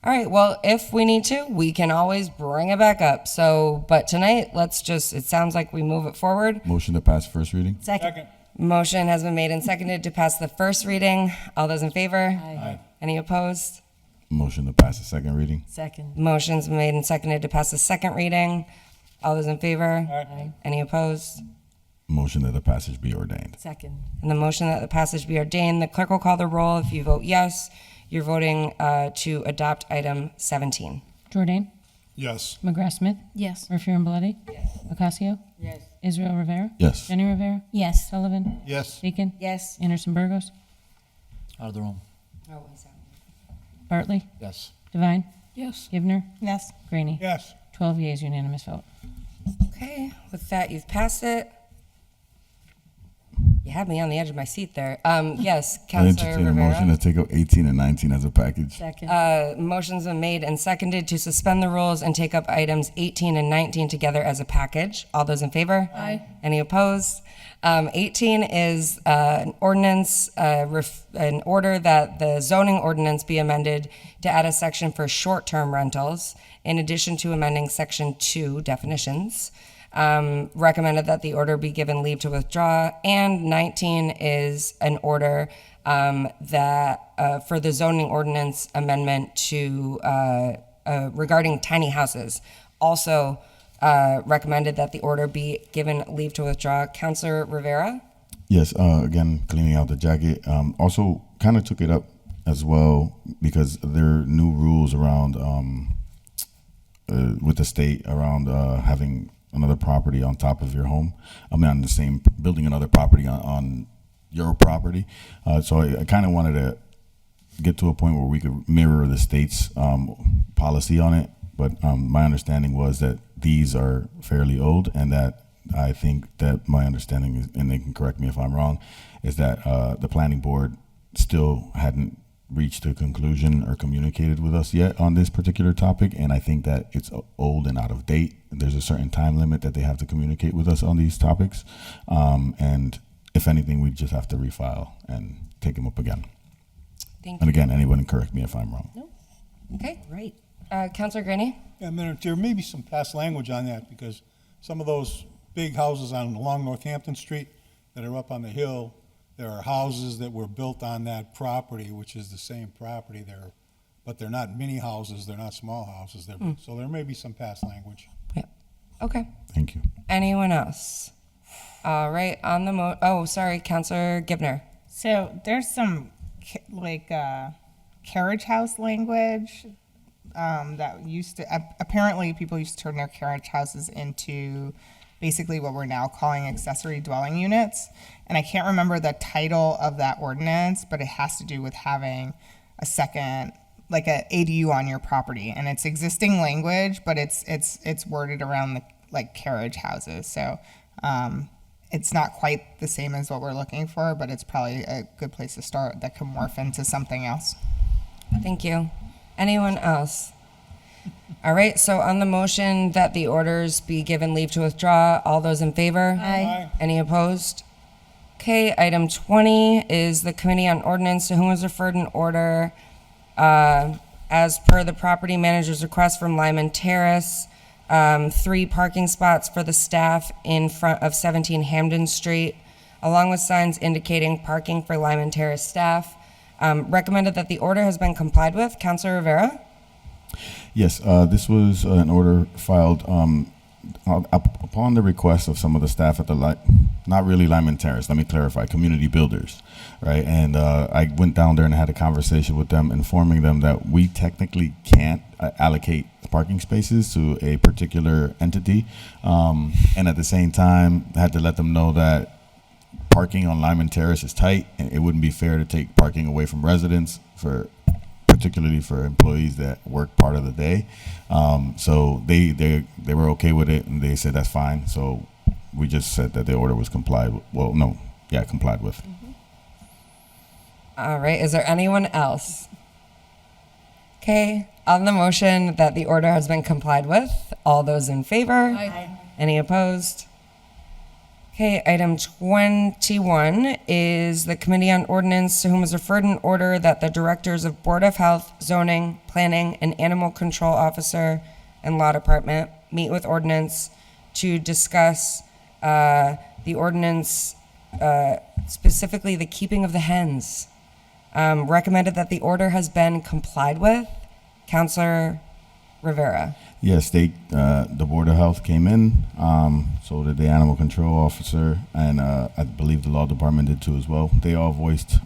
A: All right, well, if we need to, we can always bring it back up. So, but tonight, it sounds like we move it forward.
F: Motion to pass first reading?
D: Second.
A: Motion has been made and seconded to pass the first reading. All those in favor?
K: Aye.
A: Any opposed?
F: Motion to pass the second reading?
D: Second.
A: Motion's been made and seconded to pass the second reading. All those in favor?
K: Aye.
A: Any opposed?
F: Motion that the passage be ordained.
D: Second.
A: And the motion that the passage be ordained, the clerk will call the roll. If you vote yes, you're voting to adopt item 17.
B: Jordan?
C: Yes.
B: McGrath-Smith?
J: Yes.
B: Murphy Ramballetti? Yes. Ocasio?
D: Yes.
B: Israel Rivera?
F: Yes.
B: Jenny Rivera?
M: Yes.
B: Sullivan?
K: Yes.
B: Bacon?
D: Yes.
B: Anderson Burgos?
E: Out of the room.
B: Bartley?
E: Yes.
B: Devine?
H: Yes.
B: Givner?
D: Yes.
B: Graney?
K: Yes.
B: 12 yeas, unanimous vote.
A: Okay, with that, you've passed it. You had me on the edge of my seat there. Yes,
F: I
A: Councilor
F: entertain a motion
A: Rivera.
F: to take up 18 and 19 as a package.
A: Motion's been made and seconded to suspend the rules and take up items 18 and 19 together as a package. All those in favor?
L: Aye.
A: Any opposed? 18 is an ordinance, an order that the zoning ordinance be amended to add a section for short-term rentals, in addition to amending Section 2 definitions. Recommended that the order be given leave to withdraw. And 19 is an order that for the zoning ordinance amendment to regarding tiny houses. Also recommended that the order be given leave to withdraw. Councilor Rivera?
F: Yes, again, cleaning out the jacket. Also, kind of took it up as well because there are new rules around with the state around having another property on top of your home. I mean, on the same building another property on your property. So I kind of wanted to get to a point where we could mirror the state's policy on it. But my understanding was that these are fairly old, and that I think that my understanding is, and they can correct me if I'm wrong, is that the planning board still hadn't reached a conclusion or communicated with us yet on this particular topic, and I think that it's old and out of date. There's a certain time limit that they have to communicate with us on these topics, and if anything, we just have to refile and take them up again.
A: Thank
F: And
A: you.
F: again, anyone can correct me if I'm wrong.
A: Okay.
D: Right.
A: Councilor Graney?
K: Yeah, Madam Chair, maybe some past language on that, because some of those big houses along Northampton Street that are up on the hill, there are houses that were built on that property, which is the same property there, but they're not mini houses, they're not small houses. So there may be some past language.
A: Okay.
F: Thank you.
A: Anyone else? All right, on the sorry, Councilor Gibner.
P: So there's some carriage house language that used to, apparently people used to turn their carriage houses into basically what we're now calling accessory dwelling units. And I can't remember the title of that ordinance, but it has to do with having a second, like a ADU on your property. And it's existing language, but it's worded around the carriage houses. So it's not quite the same as what we're looking for, but it's probably a good place to start that can morph into something else.
A: Thank you. Anyone else? All right, so on the motion that the orders be given leave to withdraw, all those in favor?
D: Aye.
A: Any opposed? Okay, item 20 is the Committee on Ordinance, to whom was referred an order as per the property manager's request from Lyman Terrace, 3 parking spots for the staff in front of 17 Hamden Street, along with signs indicating parking for Lyman Terrace staff. Recommended that the order has been complied with. Councilor Rivera?
F: Yes, this was an order filed upon the request of some of the staff at the not really Lyman Terrace, let me clarify, community builders, right? And I went down there and had a conversation with them, informing them that we technically can't allocate parking spaces to a particular entity, and at the same time, I had to let them know that parking on Lyman Terrace is tight, and it wouldn't be fair to take parking away from residents, particularly for employees that work part of the day. So they were okay with it, and they said that's fine. So we just said that the order was complied with. Well, no, yeah, complied with.
A: All right, is there anyone else? Okay, on the motion that the order has been complied with, all those in favor?
P: Aye.
A: Any opposed? Okay, item 21 is the Committee on Ordinance, to whom is referred an order that the directors of Board of Health, Zoning, Planning, and Animal Control Officer and Law Department meet with Ordinance to discuss the ordinance, specifically the keeping of the hens. Recommended that the order has been complied with. Councilor Rivera.
F: Yes, the Board of Health came in, so did the Animal Control Officer, and I believe the Law Department did too as well. They all voiced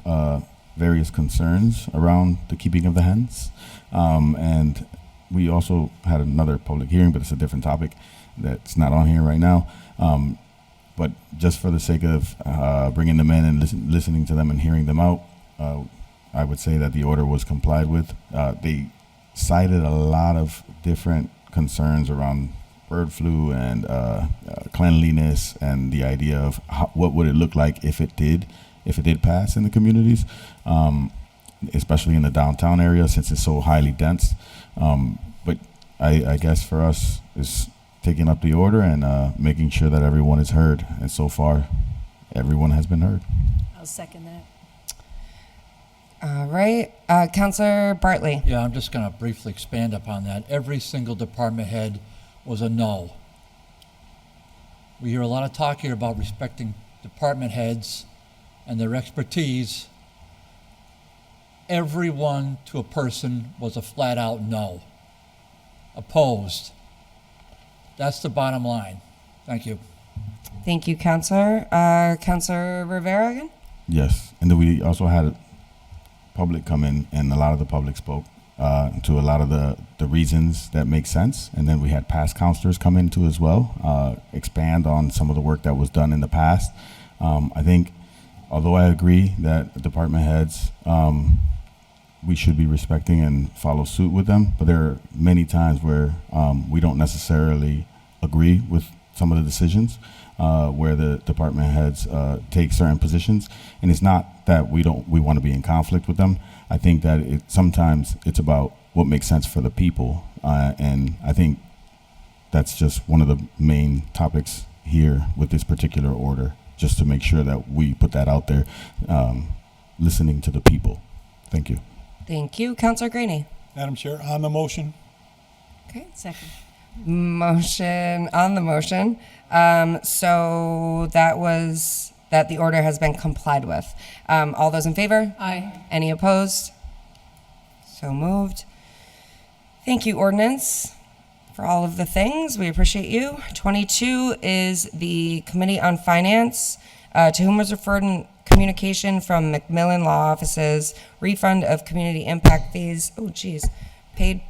F: various concerns around the keeping of the hens. And we also had another public hearing, but it's a different topic that's not on here right now. But just for the sake of bringing them in and listening to them and hearing them out, I would say that the order was complied with. They cited a lot of different concerns around bird flu and cleanliness and the idea of what would it look like if it did pass in the communities, especially in the downtown area since it's so highly dense. But I guess for us is taking up the order and making sure that everyone is heard. And so far, everyone has been heard.
D: I'll second that.
A: All right, Councilor Bartley.
E: Yeah, I'm just going to briefly expand upon that. Every single department head was a no. We hear a lot of talk here about respecting department heads and their expertise. Everyone to a person was a flat out no. Opposed. That's the bottom line. Thank you.
A: Thank you, Councilor. Councilor Rivera again?
F: Yes, and then we also had public come in, and a lot of the public spoke to a lot of the reasons that make sense. And then we had past counselors come in too as well, expand on some of the work that was done in the past. I think, although I agree that department heads, we should be respecting and follow suit with them, but there are many times where we don't necessarily agree with some of the decisions where the department heads take certain positions, and it's not that we want to be in conflict with them. I think that sometimes it's about what makes sense for the people, and I think that's just one of the main topics here with this particular order, just to make sure that we put that out there, listening to the people. Thank you.
A: Thank you, Councilor Graney.
K: Madam Chair, on the motion.
A: Okay, second. Motion on the motion. So that was that the order has been complied with. All those in favor?
H: Aye.
A: Any opposed? So moved. Thank you, Ordinance, for all of the things. We appreciate you. 22 is the Committee on Finance, to whom was referred in communication from Macmillan Law Offices, refund of community impact fees, paid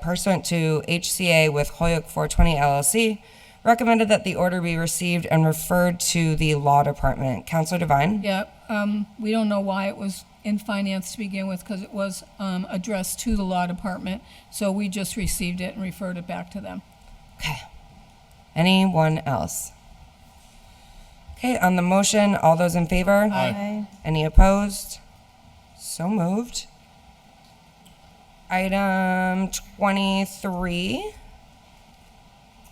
A: pursuant to HCA with Hoyok 420 LLC. Recommended that the order be received and referred to the Law Department. Councilor Devine?
H: Yeah, we don't know why it was in finance to begin with, because it was addressed to the law department. So we just received it and referred it back to them.
A: Okay. Anyone else? Okay, on the motion, all those in favor?
H: Aye.
A: Any opposed? So moved. Item 23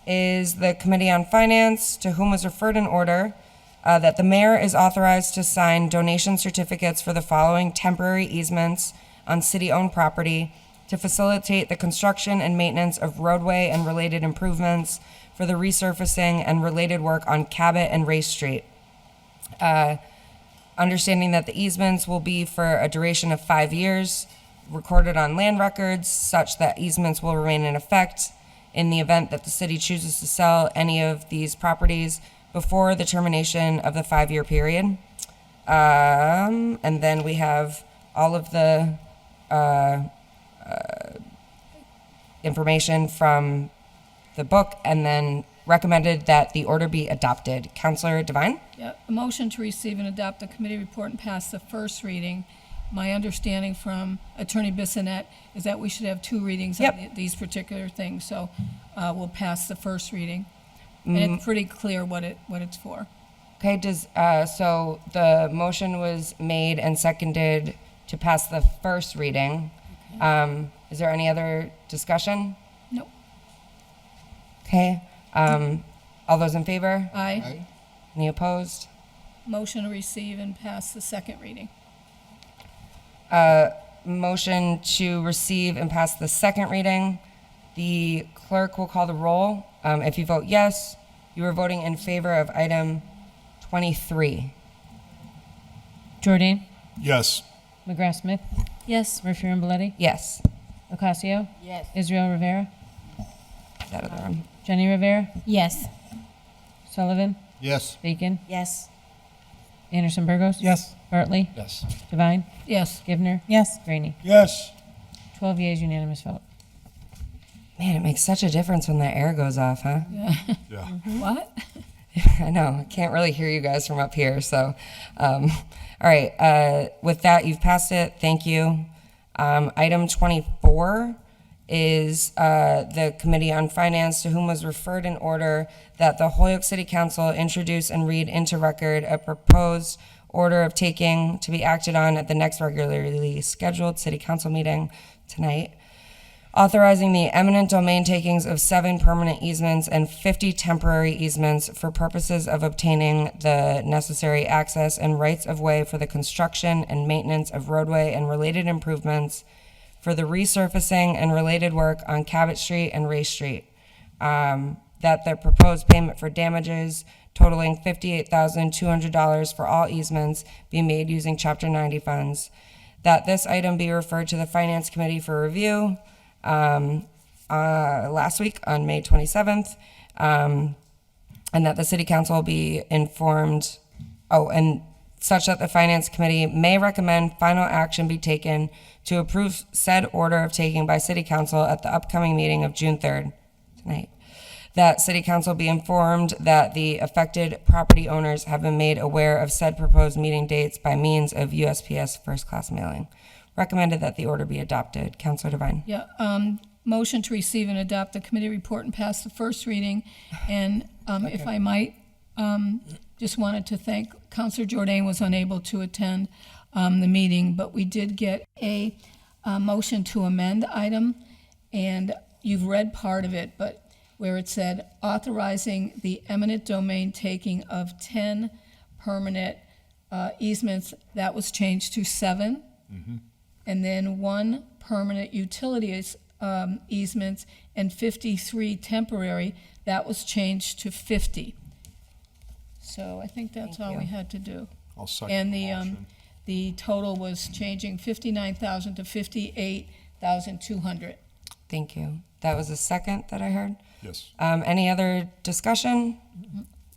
A: is the Committee on Finance, to whom was referred an order that the mayor is authorized to sign donation certificates for the following temporary easements on city-owned property to facilitate the construction and maintenance of roadway and related improvements for the resurfacing and related work on Cabot and Race Street. Understanding that the easements will be for a duration of 5 years, recorded on land records, such that easements will remain in effect in the event that the city chooses to sell any of these properties before the termination of the 5-year period. And then we have all of the information from the book, and then recommended that the order be adopted. Councilor Devine?
H: Yeah, a motion to receive and adopt the committee report and pass the first reading. My understanding from Attorney Bissonette is that we should have 2 readings on these particular things, so we'll pass the first reading. And it's pretty clear what it's for.
A: Okay, so the motion was made and seconded to pass the first reading. Okay. Is there any other discussion?
H: No.
A: Okay, all those in favor?
H: Aye.
A: Any opposed?
H: Motion to receive and pass the second reading.
A: Motion to receive and pass the second reading. The clerk will call the roll. If you vote yes, you are voting in favor of item 23.
B: Jordan?
C: Yes.
B: McGrath Smith?
G: Yes.
B: Murphy Ramboletti?
A: Yes.
B: Ocasio?
D: Yes.
B: Israel Rivera?
A: Out of the room.
B: Jenny Rivera?
M: Yes.
B: Sullivan?
N: Yes.
B: Bacon?
D: Yes.
B: Anderson Burgos?
I: Yes.
B: Bartley?
E: Yes.
B: Devine?
H: Yes.
B: Givner?
I: Yes.
B: Graney?
K: Yes.
B: 12 yeas, unanimous vote.
A: Man, it makes such a difference when the air goes off, huh?
C: Yeah.
H: What?
A: I know. I can't really hear you guys from up here. So, all right. With that, you've passed it. Thank you. Item 24 is the Committee on Finance, to whom was referred an order that the Holyoke City Council introduce and read into record a proposed order of taking to be acted on at the next regularly scheduled City Council meeting tonight, authorizing the eminent domain takings of 7 permanent easements and 50 temporary easements for purposes of obtaining the necessary access and rights of way for the construction and maintenance of roadway and related improvements, for the resurfacing and related work on Cabot Street and Ray Street, that the proposed payment for damages totaling $58,200 for all easements be made using Chapter 90 funds, that this item be referred to the Finance Committee for review last week on May 27th, and that the City Council be informed, and such that the Finance Committee may recommend final action be taken to approve said order of taking by City Council at the upcoming meeting of June 3rd, tonight. That City Council be informed that the affected property owners have been made aware of said proposed meeting dates by means of USPS first-class mailing. Recommended that the order be adopted. Councilor Devine.
H: Yeah, motion to receive and adopt the committee report and pass the first reading. And if I might, just wanted to thank, Councilor Jordan was unable to attend the meeting, but we did get a motion to amend item, and you've read part of it, but where it said authorizing the eminent domain taking of 10 permanent easements, that was changed to 7.
C: Mm-hmm.
H: And then 1 permanent utilities easements and 53 temporary, that was changed to 50. So I think that's all we had to do.
C: I'll second
H: And
C: the motion.
H: the total was changing 59,000 to 58,200.
A: Thank you. That was a second that I heard.
C: Yes.
A: Any other discussion?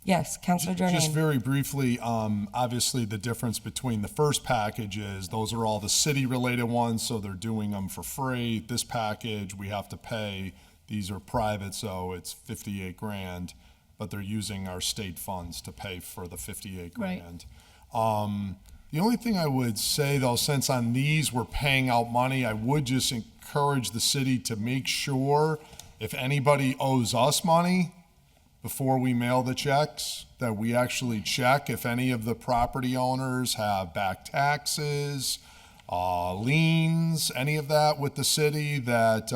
A: Yes, Councilor Jordan.
C: Just very briefly, obviously the difference between the first package is those are all the city-related ones, so they're doing them for free. This package, we have to pay. These are private, so it's 58 grand, but they're using our state funds to pay for the 58
H: Right.
C: grand. The only thing I would say, though, since on these we're paying out money, I would just encourage the city to make sure if anybody owes us money before we mail the checks, that we actually check if any of the property owners have back taxes, liens, any of that with the city, that,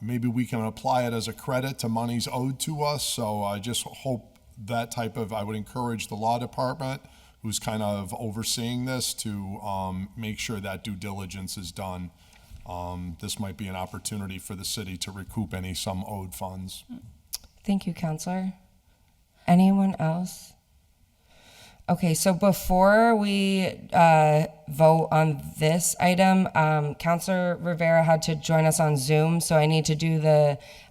C: maybe we can apply it as a credit to monies owed to us. So I just hope that I would encourage the law department, who's kind of overseeing this, to make sure that due diligence is done. This might be an opportunity for the city to recoup some owed funds.
A: Thank you, Counselor. Anyone else? Okay, so before we vote on this item, Counselor Rivera had to join us on Zoom, so I need to do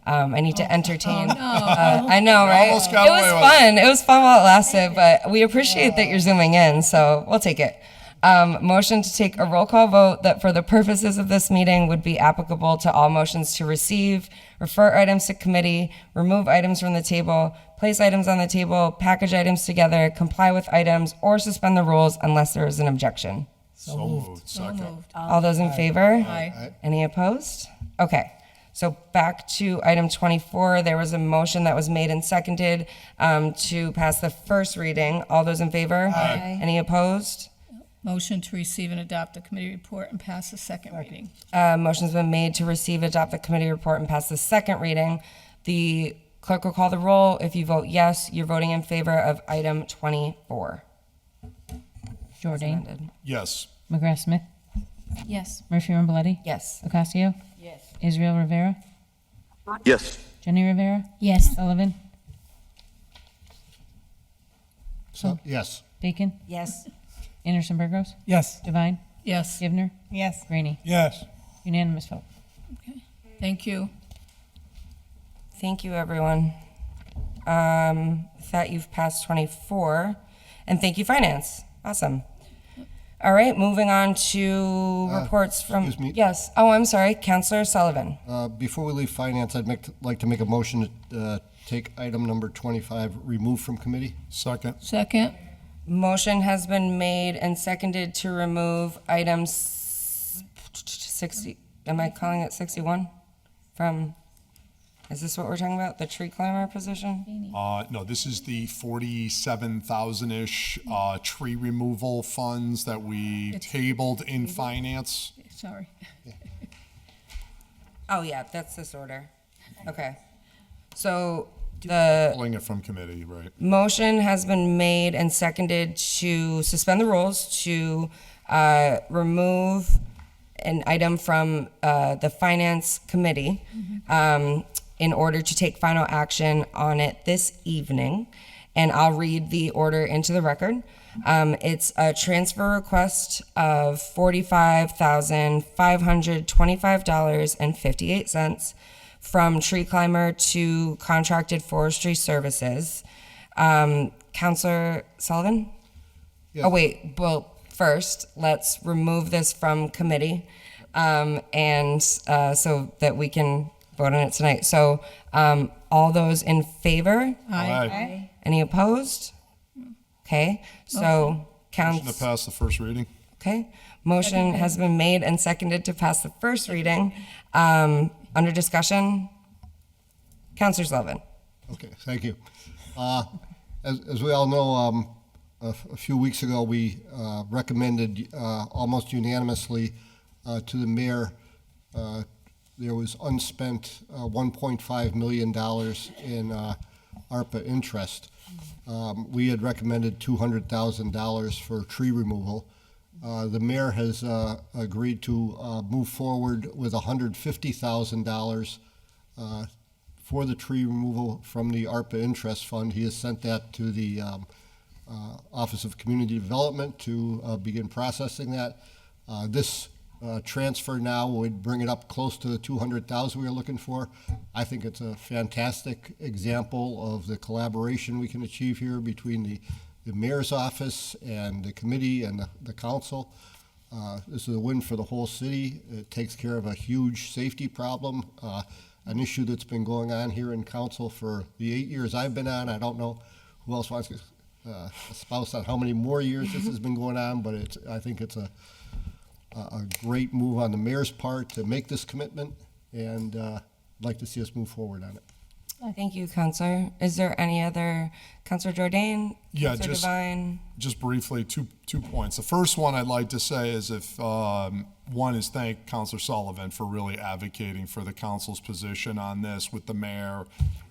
A: I need to entertain. I know, right?
C: Almost got away with it.
A: Fun. It was fun while it lasted, but we appreciate that you're zooming in, so we'll take it. Motion to take a roll call vote that for the purposes of this meeting would be applicable to all motions to receive, refer items to committee, remove items from the table, place items on the table, package items together, comply with items, or suspend the rules unless there is an objection.
C: So moved. Second.
A: All those in favor?
H: Aye.
A: Any opposed? Okay. So back to item 24, there was a motion that was made and seconded to pass the first reading. All those in favor?
H: Aye.
A: Any opposed?
H: Motion to receive and adopt the committee report and pass the second reading.
A: Motion's been made to receive, adopt the committee report, and pass the second reading. The clerk will call the roll. If you vote yes, you're voting in favor of item 24.
B: Jordan.
C: Yes.
B: McGrath Smith.
J: Yes.
B: Murphy Ramboletti.
A: Yes.
B: Ocasio.
J: Yes.
B: Israel Rivera.
Q: Yes.
B: Jenny Rivera.
M: Yes.
B: Sullivan.
N: Yes.
B: Bacon.
D: Yes.
B: Anderson Burgos.
I: Yes.
B: Divine.
H: Yes.
B: Givner.
P: Yes.
B: Rainey.
K: Yes.
B: Unanimous vote.
H: Thank you.
A: Thank you, everyone. With that, you've passed 24. And thank you, Finance. Awesome. All right, moving on to reports from...
N: excuse me.
A: Yes. Oh, I'm sorry. Councilor Sullivan.
N: Before we leave finance, I'd like to make a motion to take item number 25, remove from committee.
C: Second.
H: Second.
A: Motion has been made and seconded to remove items 60... am I calling it 61? Is this what we're talking about? The tree climber position?
C: No, this is the 47,000-ish tree removal funds that we tabled in finance.
H: Sorry.
A: Oh, yeah, that's this order. Okay. So the
C: Pulling it from committee, right?
A: motion has been made and seconded to suspend the rules to remove an item from the finance committee in order to take final action on it this evening. And I'll read the order into the record. It's a transfer request of $45,525.58 from tree climber to contracted forestry services. Counselor Sullivan?
C: Yeah.
A: Oh, wait, well, first, let's remove this from committee, and so that we can vote on it tonight. So, all those in favor?
C: Aye.
A: Any opposed? Okay, so
C: Motion to
A: counts,
C: pass the first reading.
A: okay. Motion has been made and seconded to pass the first reading. Under discussion, Counselor Sullivan.
N: Okay, thank you. As we all know, a few weeks ago, we recommended almost unanimously to the mayor, there was unspent $1.5 million in ARPA interest. We had recommended $200,000 for tree removal. The mayor has agreed to move forward with $150,000 for the tree removal from the ARPA interest fund. He has sent that to the Office of Community Development to begin processing that. This transfer now would bring it up close to the $200,000 we are looking for. I think it's a fantastic example of the collaboration we can achieve here between the mayor's office and the committee and the council. This is a win for the whole city. It takes care of a huge safety problem, an issue that's been going on here in council for the 8 years I've been on. I don't know who else wants to espouse on how many more years this has been going on, but I think it's a great move on the mayor's part to make this commitment, and I'd like to see us move forward on it.
A: Thank you, Counselor. Is there any other, Counselor Jordan?
C: Yeah,
A: Counselor Devine?
C: just briefly, two points. The first one I'd like to say is one is thank Counselor Sullivan for really advocating for the council's position on this with the mayor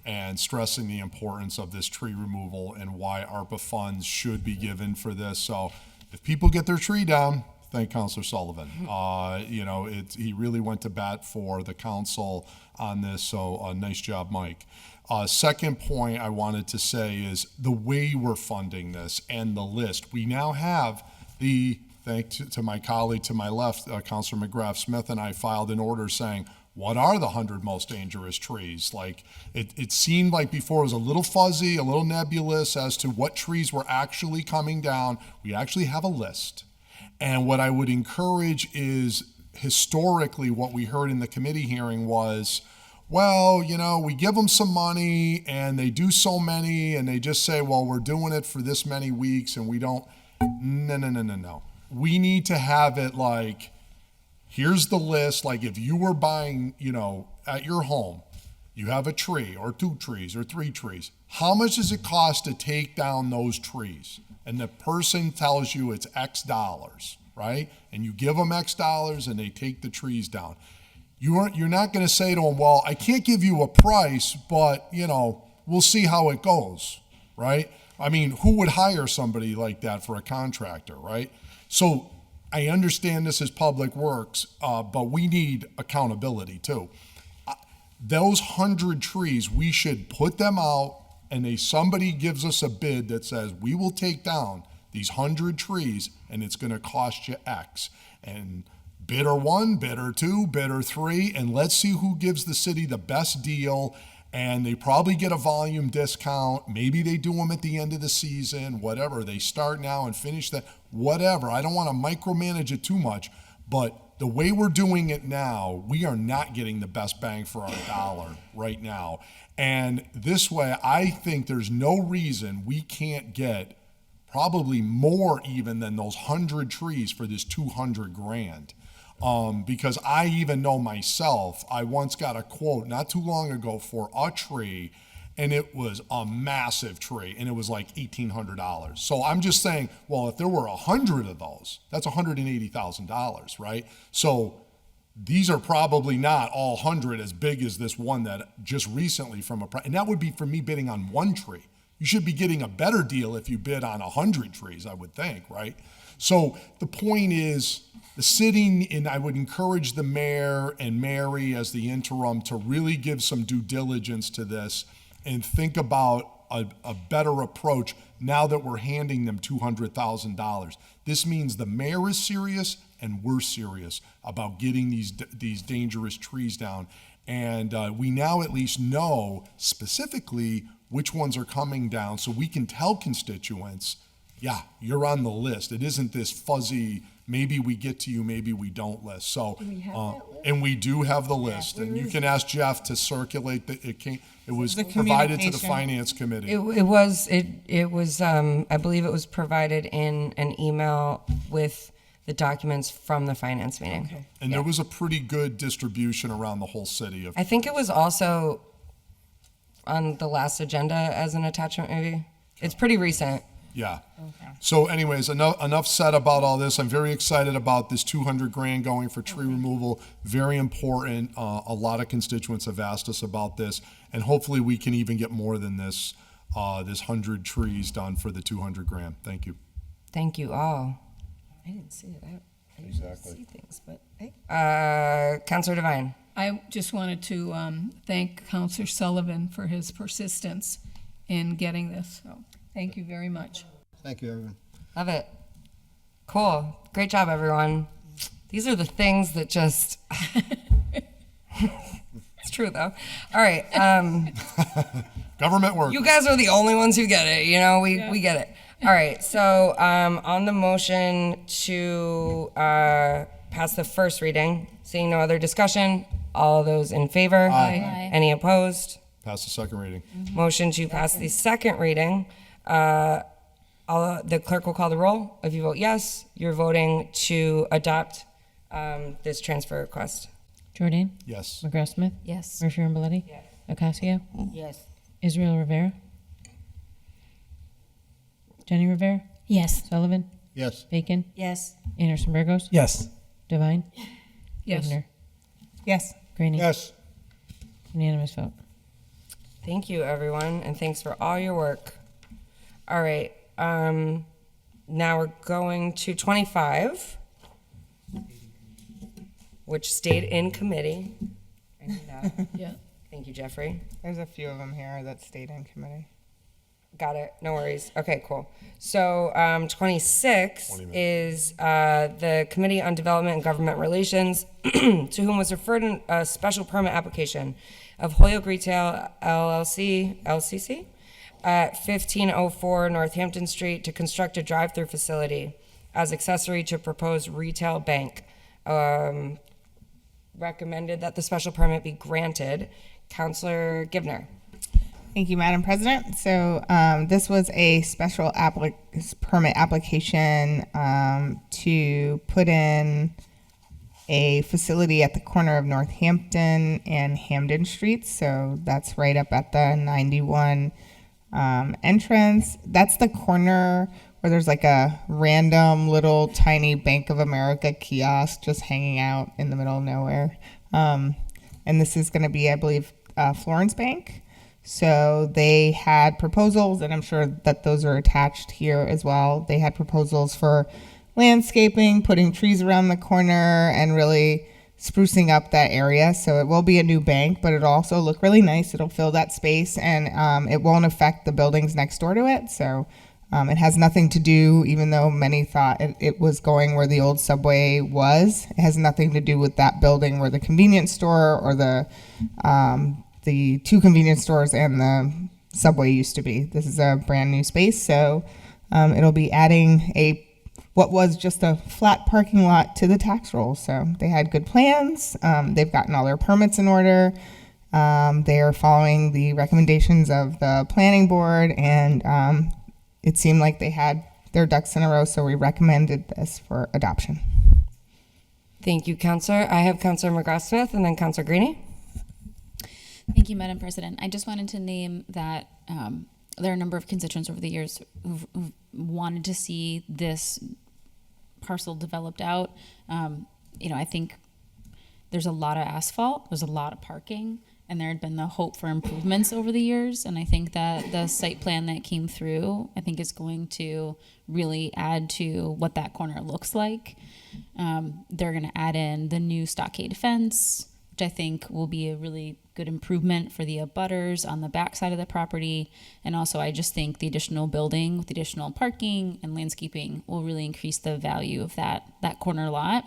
C: and stressing the importance of this tree removal and why ARPA funds should be given for this. So if people get their tree down, thank Counselor Sullivan. He really went to bat for the council on this, so nice job, Mike. Second point I wanted to say is the way we're funding this and the list. We now have thanks to my colleague to my left, Counselor McGrath Smith, and I filed an order saying, what are the 100 most dangerous trees? Like, it seemed like before it was a little fuzzy, a little nebulous as to what trees were actually coming down. We actually have a list. And what I would encourage is, historically, what we heard in the committee hearing was, well, we give them some money and they do so many and they just say, well, we're doing it for this many weeks and we don't. No. We need to have it like, here's the list. Like if you were buying, at your home, you have a tree or 2 trees or 3 trees. How much does it cost to take down those trees? And the person tells you it's X dollars, right? And you give them X dollars and they take the trees down. You're not going to say to them, well, I can't give you a price, but, we'll see how it goes, right? I mean, who would hire somebody like that for a contractor, right? So I understand this is public works, but we need accountability too. Those 100 trees, we should put them out, and somebody gives us a bid that says we will take down these 100 trees and it's going to cost you X. And bidder 1, bidder 2, bidder 3, and let's see who gives the city the best deal. And they probably get a volume discount. Maybe they do them at the end of the season, whatever. They start now and finish that, whatever. I don't want to micromanage it too much, but the way we're doing it now, we are not getting the best bang for our dollar right now. And this way, I think there's no reason we can't get probably more even than those 100 trees for this $200,000. Because I even know myself, I once got a quote not too long ago for a tree, and it was a massive tree, and it was like $1,800. So I'm just saying, well, if there were 100 of those, that's $180,000, right? So these are probably not all 100 as big as this one that just recently and that would be for me bidding on one tree. You should be getting a better deal if you bid on 100 trees, I would think, right? So the point is, the city, and I would encourage the mayor and Mary as the interim to really give some due diligence to this and think about a better approach now that we're handing them $200,000. This means the mayor is serious and we're serious about getting these dangerous trees down. And we now at least know specifically which ones are coming down so we can tell constituents, yeah, you're on the list. It isn't this fuzzy, maybe we get to you, maybe we don't list. So,
D: Do we have that list?
C: and we do have the list, and you can ask Jeff to circulate it was provided to the finance committee.
A: It was I believe it was provided in an email with the documents from the finance meeting.
D: Okay.
C: And there was a pretty good distribution around the whole city.
A: I think it was also on the last agenda as an attachment, maybe. It's pretty recent.
C: Yeah.
D: Okay.
C: So anyways, enough said about all this. I'm very excited about this $200,000 going for tree removal. Very important. A lot of constituents have asked us about this, and hopefully we can even get more than this 100 trees done for the $200,000. Thank you.
A: Thank you all.
D: I didn't see it. I usually see things, but hey.
A: Councilor Devine.
H: I just wanted to thank Counselor Sullivan for his persistence in getting this. So thank you very much.
N: Thank you, everyone.
A: Love it. Cool. Great job, everyone. These are the things that just... It's true, though. All right.
C: Government work.
A: You guys are the only ones who get it. You know, we get it. All right. So on the motion to pass the first reading, seeing no other discussion, all those in favor?
C: Aye.
A: Any opposed?
C: Pass the second reading.
A: Motion to pass the second reading. The clerk will call the roll. If you vote yes, you're voting to adopt this transfer request.
B: Jordan?
C: Yes.
B: McGrath Smith?
D: Yes.
B: Murphy Ramboletti?
A: Yes.
B: Ocasio?
D: Yes.
B: Israel Rivera? Jenny Rivera?
M: Yes.
B: Sullivan?
N: Yes.
B: Bacon?
D: Yes.
B: Anderson Burgos?
I: Yes.
B: Devine?
H: Yes.
B: Givner?
P: Yes.
B: Graney?
N: Yes.
B: Unanimous vote.
A: Thank you, everyone, and thanks for all your work. All right. Now we're going to 25, which stayed in committee. I knew that.
H: Yeah.
A: Thank you, Jeffrey.
P: There's a few of them here that stayed in committee.
A: Got it. No worries. Okay, cool. So 26 is the Committee on Development and Government Relations, to whom was referred a special permit application of Holyoke Retail LCC, at 1504 Northampton Street to construct a drive-through facility as accessory to proposed retail bank. Recommended that the special permit be granted. Councilor Givner.
P: Thank you, Madam President. So this was a special permit application to put in a facility at the corner of Northampton and Hamden Streets. So that's right up at the 91 entrance. That's the corner where there's like a random little tiny Bank of America kiosk just hanging out in the middle of nowhere. And this is going to be, I believe, Florence Bank. So they had proposals, and I'm sure that those are attached here as well. They had proposals for landscaping, putting trees around the corner, and really sprucing up that area. So it will be a new bank, but it'll also look really nice. It'll fill that space, and it won't affect the buildings next door to it. So it has nothing to do, even though many thought it was going where the old Subway was. It has nothing to do with that building where the convenience store or the two convenience stores and the Subway used to be. This is a brand new space, so it'll be adding what was just a flat parking lot to the tax roll. So they had good plans. They've gotten all their permits in order. They are following the recommendations of the planning board, and it seemed like they had their ducks in a row, so we recommended this for adoption.
A: Thank you, Counselor. I have Counselor McGrath-Smith and then Counselor Greeny.
G: Thank you, Madam President. I just wanted to name that there are a number of constituents over the years who've wanted to see this parcel developed out. I think there's a lot of asphalt, there's a lot of parking, and there had been the hope for improvements over the years. And I think that the site plan that came through, I think is going to really add to what that corner looks like. They're going to add in the new stockade fence, which I think will be a really good improvement for the abutters on the back side of the property. And also, I just think the additional building with additional parking and landscaping will really increase the value of that corner lot.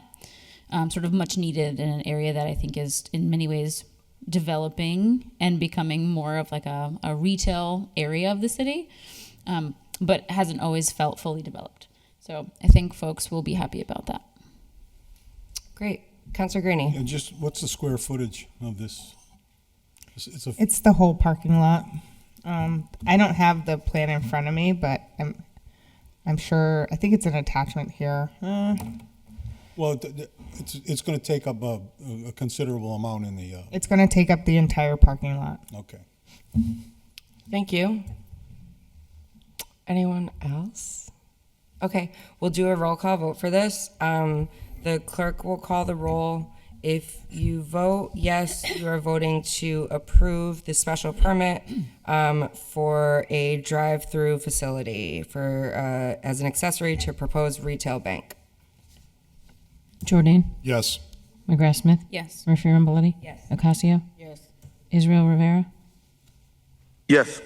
G: Sort of much needed in an area that I think is in many ways developing and becoming more of like a retail area of the city, but hasn't always felt fully developed. So I think folks will be happy about that.
A: Great. Councilor Greeny.
K: And just what's the square footage of this?
P: It's the whole parking lot. I don't have the plan in front of me, but I'm sure, I think it's an attachment here.
K: Well, it's going to take up a considerable amount in the.
P: It's going to take up the entire parking lot.
K: Okay.
A: Thank you. Anyone else? Okay, we'll do a roll call vote for this. The clerk will call the roll. If you vote yes, you are voting to approve the special permit for a drive-through facility for as an accessory to a proposed retail bank.
B: Jordan?
C: Yes.
B: McGrath-Smith?
G: Yes.
B: Murphy Ramboliti?
A: Yes.
B: Ocasio?
A: Yes.
B: Israel Rivera?
Q: Yes.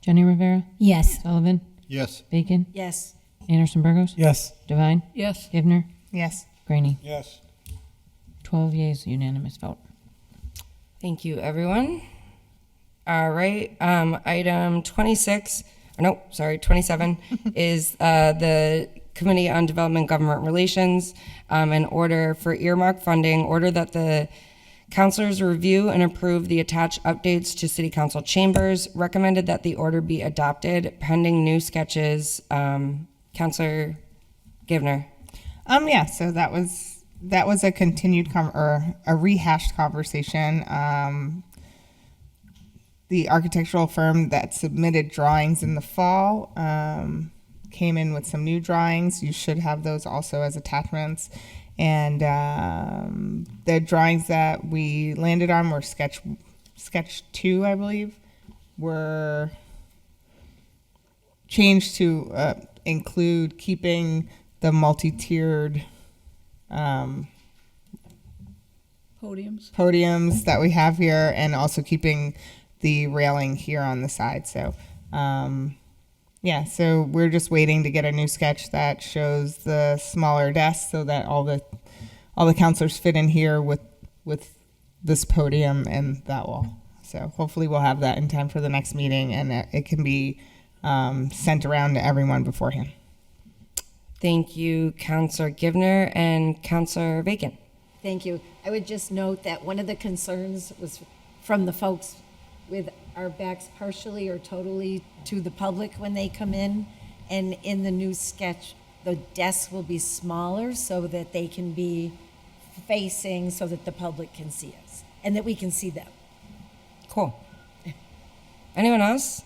B: Jenny Rivera?
M: Yes.
B: Sullivan?
N: Yes.
B: Bacon?
D: Yes.
B: Anderson Burgos?
I: Yes.
B: Devine?
H: Yes.
B: Givner?
P: Yes.
B: Greeny?
K: Yes.
B: 12 yeas, unanimous vote.
A: Thank you, everyone. All right, item 27 is the Committee on Development Government Relations, an order for earmark funding, order that the councilors review and approve the attached updates to City Council chambers, recommended that the order be adopted pending new sketches. Councilor Givner.
P: Yeah, so that was a continued or a rehashed conversation. The architectural firm that submitted drawings in the fall came in with some new drawings. You should have those also as attachments. And the drawings that we landed on were sketch 2, I believe, were changed to include keeping the multi-tiered podiums that we have here, and also keeping the railing here on the side. So yeah, so we're just waiting to get a new sketch that shows the smaller desks so that all the counselors fit in here with this podium and that wall. So hopefully we'll have that in time for the next meeting, and it can be sent around to everyone beforehand.
A: Thank you, Councilor Givner and Councilor Bacon.
D: Thank you. I would just note that one of the concerns was from the folks with our backs partially or totally to the public when they come in. And in the new sketch, the desks will be smaller so that they can be facing so that the public can see us and that we can see them.
A: Cool. Anyone else?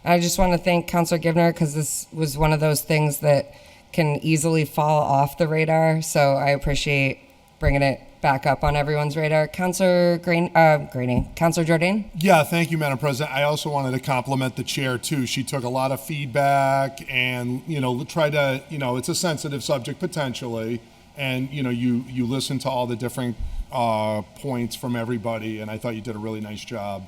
A: I just want to thank Councilor Givner because this was one of those things that can easily fall off the radar. So I appreciate bringing it back up on everyone's radar. Councilor Greeny. Councilor Jordan?
C: Yeah, thank you, Madam President. I also wanted to compliment the chair, too. She took a lot of feedback and, tried to, it's a sensitive subject potentially. And, you listened to all the different points from everybody. And I thought you did a really nice job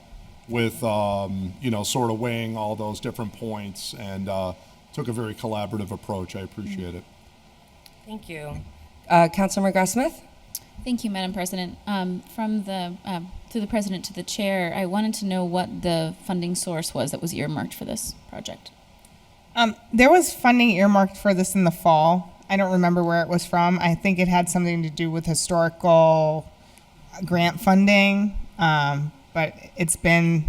C: with, sort of weighing all those different points, and took a very collaborative approach. I appreciate it.
A: Thank you. Councilor McGrath-Smith?
G: Thank you, Madam President. From the through the President to the Chair, I wanted to know what the funding source was that was earmarked for this project.
P: There was funding earmarked for this in the fall. I don't remember where it was from. I think it had something to do with historical grant funding, but it's been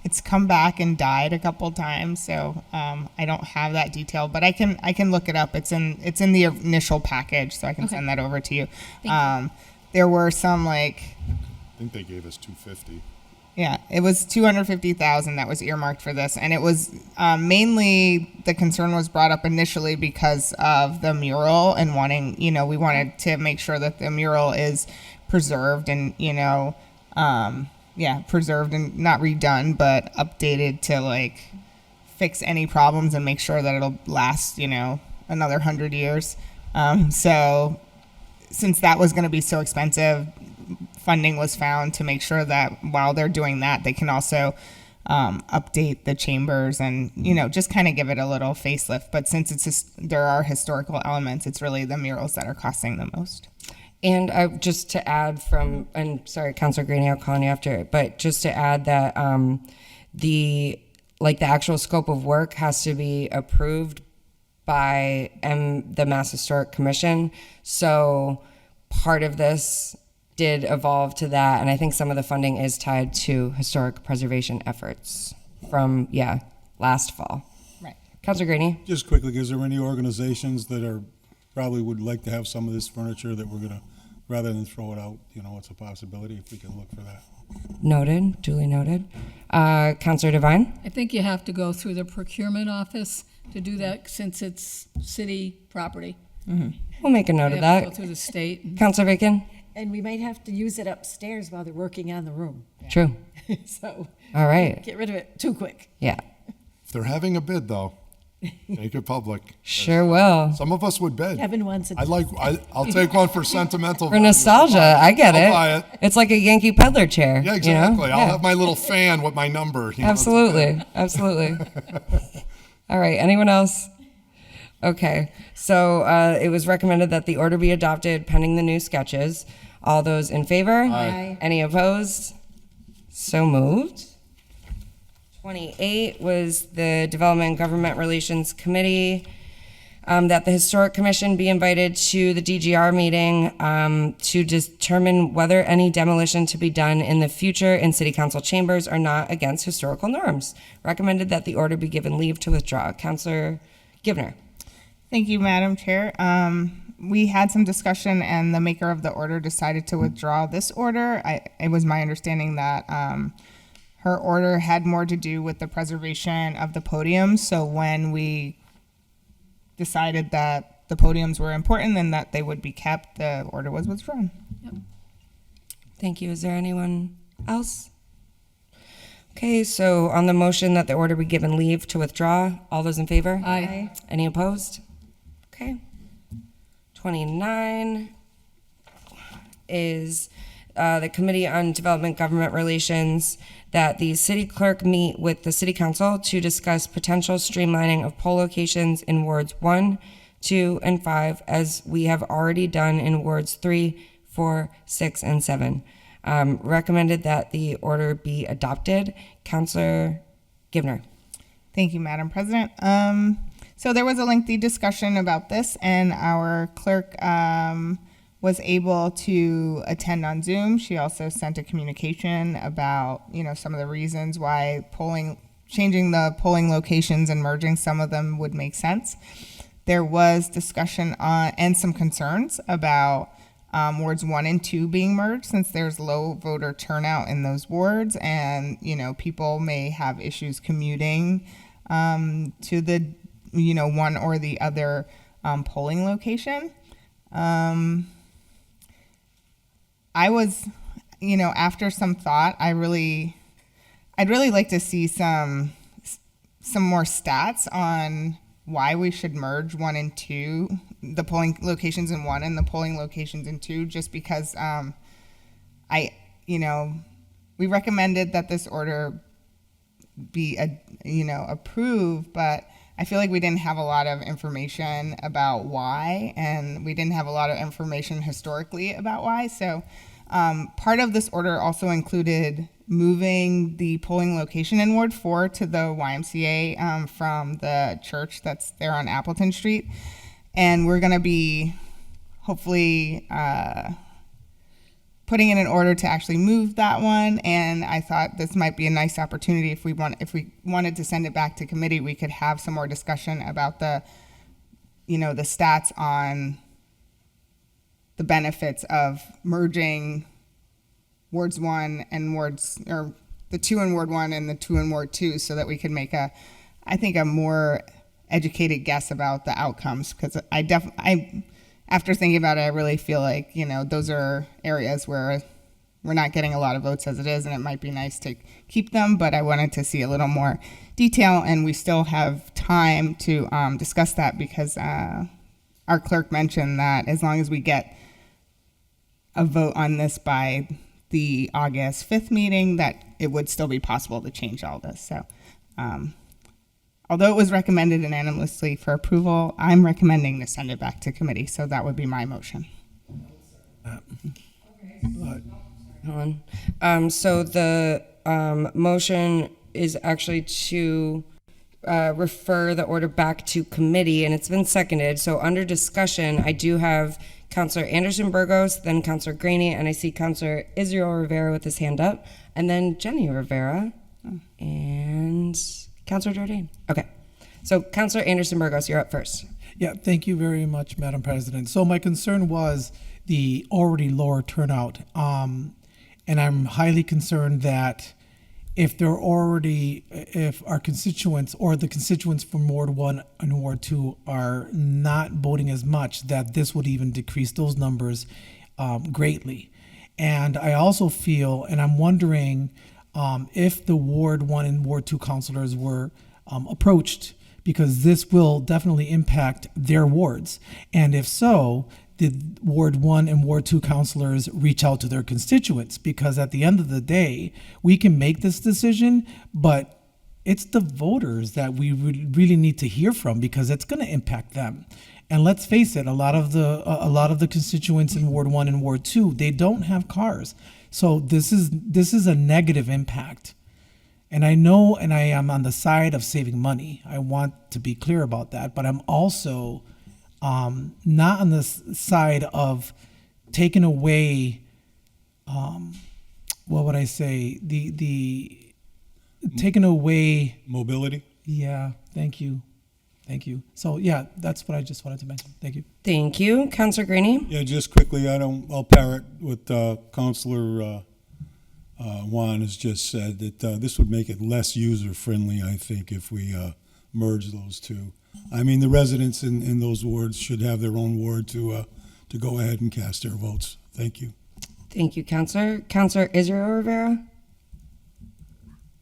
P: It's come back and died a couple times, so I don't have that detail, but I can look it up. It's in the initial package, so I can send that over to you. There were some
C: I think they gave us 250.
P: Yeah, it was 250,000 that was earmarked for this, and it was mainly the concern was brought up initially because of the mural and wanting, we wanted to make sure that the mural is preserved and preserved and not redone, but updated to fix any problems and make sure that it'll last, another 100 years. So since that was going to be so expensive, funding was found to make sure that while they're doing that, they can also update the chambers and, just kind of give it a little facelift. But since there are historical elements, it's really the murals that are costing the most.
A: And just to add and sorry, Councilor Graney, I'll call you after, but just to add that the actual scope of work has to be approved by the Mass Historic Commission. So part of this did evolve to that, and I think some of the funding is tied to historic preservation efforts from, last fall.
P: Right.
A: Councilor Graney?
K: Just quickly, is there any organizations that probably would like to have some of this furniture that we're going to, rather than throw it out, it's a possibility if we can look for that?
A: Noted, duly noted. Councilor Devine?
H: I think you have to go through the procurement office to do that since it's city property.
A: We'll make a note
H: You
A: of
H: have to
A: that.
H: go through the state.
A: Councilor Bacon?
D: And we might have to use it upstairs while they're working on the room.
A: True.
D: So.
A: All right.
D: Get rid of it too quick.
A: Yeah.
C: If they're having a bid, though, make it public.
A: Sure will.
C: Some of us would bid.
D: Kevin wants it.
C: I'll take one for sentimental.
A: For nostalgia, I get
C: I'll
A: it.
C: buy it.
A: It's like a Yankee peddler chair.
C: Yeah, exactly. I'll
A: Yeah.
C: have my little fan with my number.
A: Absolutely. Absolutely. All right. Anyone else? Okay. So it was recommended that the order be adopted pending the new sketches. All those in favor?
D: Aye.
A: Any opposed? So moved. 28 was the Development and Government Relations Committee, that the Historic Commission be invited to the DGR meeting to determine whether any demolition to be done in the future in City Council chambers are not against historical norms. Recommended that the order be given leave to withdraw. Councilor Givner.
P: Thank you, Madam Chair. We had some discussion and the maker of the order decided to withdraw this order. It was my understanding that her order had more to do with the preservation of the podiums. So when we decided that the podiums were important and that they would be kept, the order was withdrawn.
A: Thank you. Is there anyone else? Okay, so on the motion that the order be given leave to withdraw, all those in favor?
H: Aye.
A: Any opposed? Okay. 29 is the Committee on Development Government Relations, that the city clerk meet with the city council to discuss potential streamlining of poll locations in wards 1, 2, and 5, as we have already done in wards 3, 4, 6, and 7. Recommended that the order be adopted. Councilor Givner.
P: Thank you, Madam President. So there was a lengthy discussion about this, and our clerk was able to attend on Zoom. She also sent a communication about, some of the reasons why changing the polling locations and merging some of them would make sense. There was discussion on and some concerns about wards 1 and 2 being merged, since there's low voter turnout in those wards, and people may have issues commuting to the one or the other polling location. I was, after some thought, I'd really like to see some more stats on why we should merge 1 and 2, the polling locations in 1 and the polling locations in 2, just because we recommended that this order be approved, but I feel like we didn't have a lot of information about why, and we didn't have a lot of information historically about why. So part of this order also included moving the polling location in Ward 4 to the YMCA from the church that's there on Appleton Street. And we're going to be hopefully putting in an order to actually move that one, and I thought this might be a nice opportunity if we wanted to send it back to committee, we could have some more discussion about the stats on the benefits of merging wards 1 and the 2 in Ward 1 and the 2 in Ward 2, so that we could make a more educated guess about the outcomes. Because after thinking about it, I really feel like, those are areas where we're not getting a lot of votes as it is, and it might be nice to keep them, but I wanted to see a little more detail, and we still have time to discuss that, because our clerk mentioned that as long as we get a vote on this by the August 5th meeting, that it would still be possible to change all this. So although it was recommended unanimously for approval, I'm recommending to send it back to committee. So that would be my motion.
A: So the motion is actually to refer the order back to committee, and it's been seconded. So under discussion, I do have Councilor Anderson Burgos, then Councilor Graney, and I see Councilor Israel Rivera with his hand up, and then Jenny Rivera, and Councilor Jordan. Okay. So Councilor Anderson Burgos, you're up first.
I: Yeah, thank you very much, Madam President. So my concern was the already lower turnout, and I'm highly concerned that if our constituents or the constituents from Ward 1 and Ward 2 are not voting as much, that this would even decrease those numbers greatly. And I also feel, and I'm wondering if the Ward 1 and Ward 2 councilors were approached, because this will definitely impact their wards. And if so, did Ward 1 and Ward 2 councilors reach out to their constituents? Because at the end of the day, we can make this decision, but it's the voters that we really need to hear from, because it's going to impact them. And let's face it, a lot of the constituents in Ward 1 and Ward 2, they don't have cars. So this is a negative impact. And I know, and I am on the side of saving money. I want to be clear about that, but I'm also not on the side of taking away, what would I say, the taking away
K: mobility.
I: Yeah, thank you. So yeah, that's what I just wanted to mention. Thank you.
A: Thank you, Councilor Graney.
K: Yeah, just quickly, I'll parrot what Councilor Juan has just said, that this would make it less user friendly, I think, if we merge those two. I mean, the residents in those wards should have their own ward to go ahead and cast their votes. Thank you.
A: Thank you, Councilor. Councilor Israel Rivera.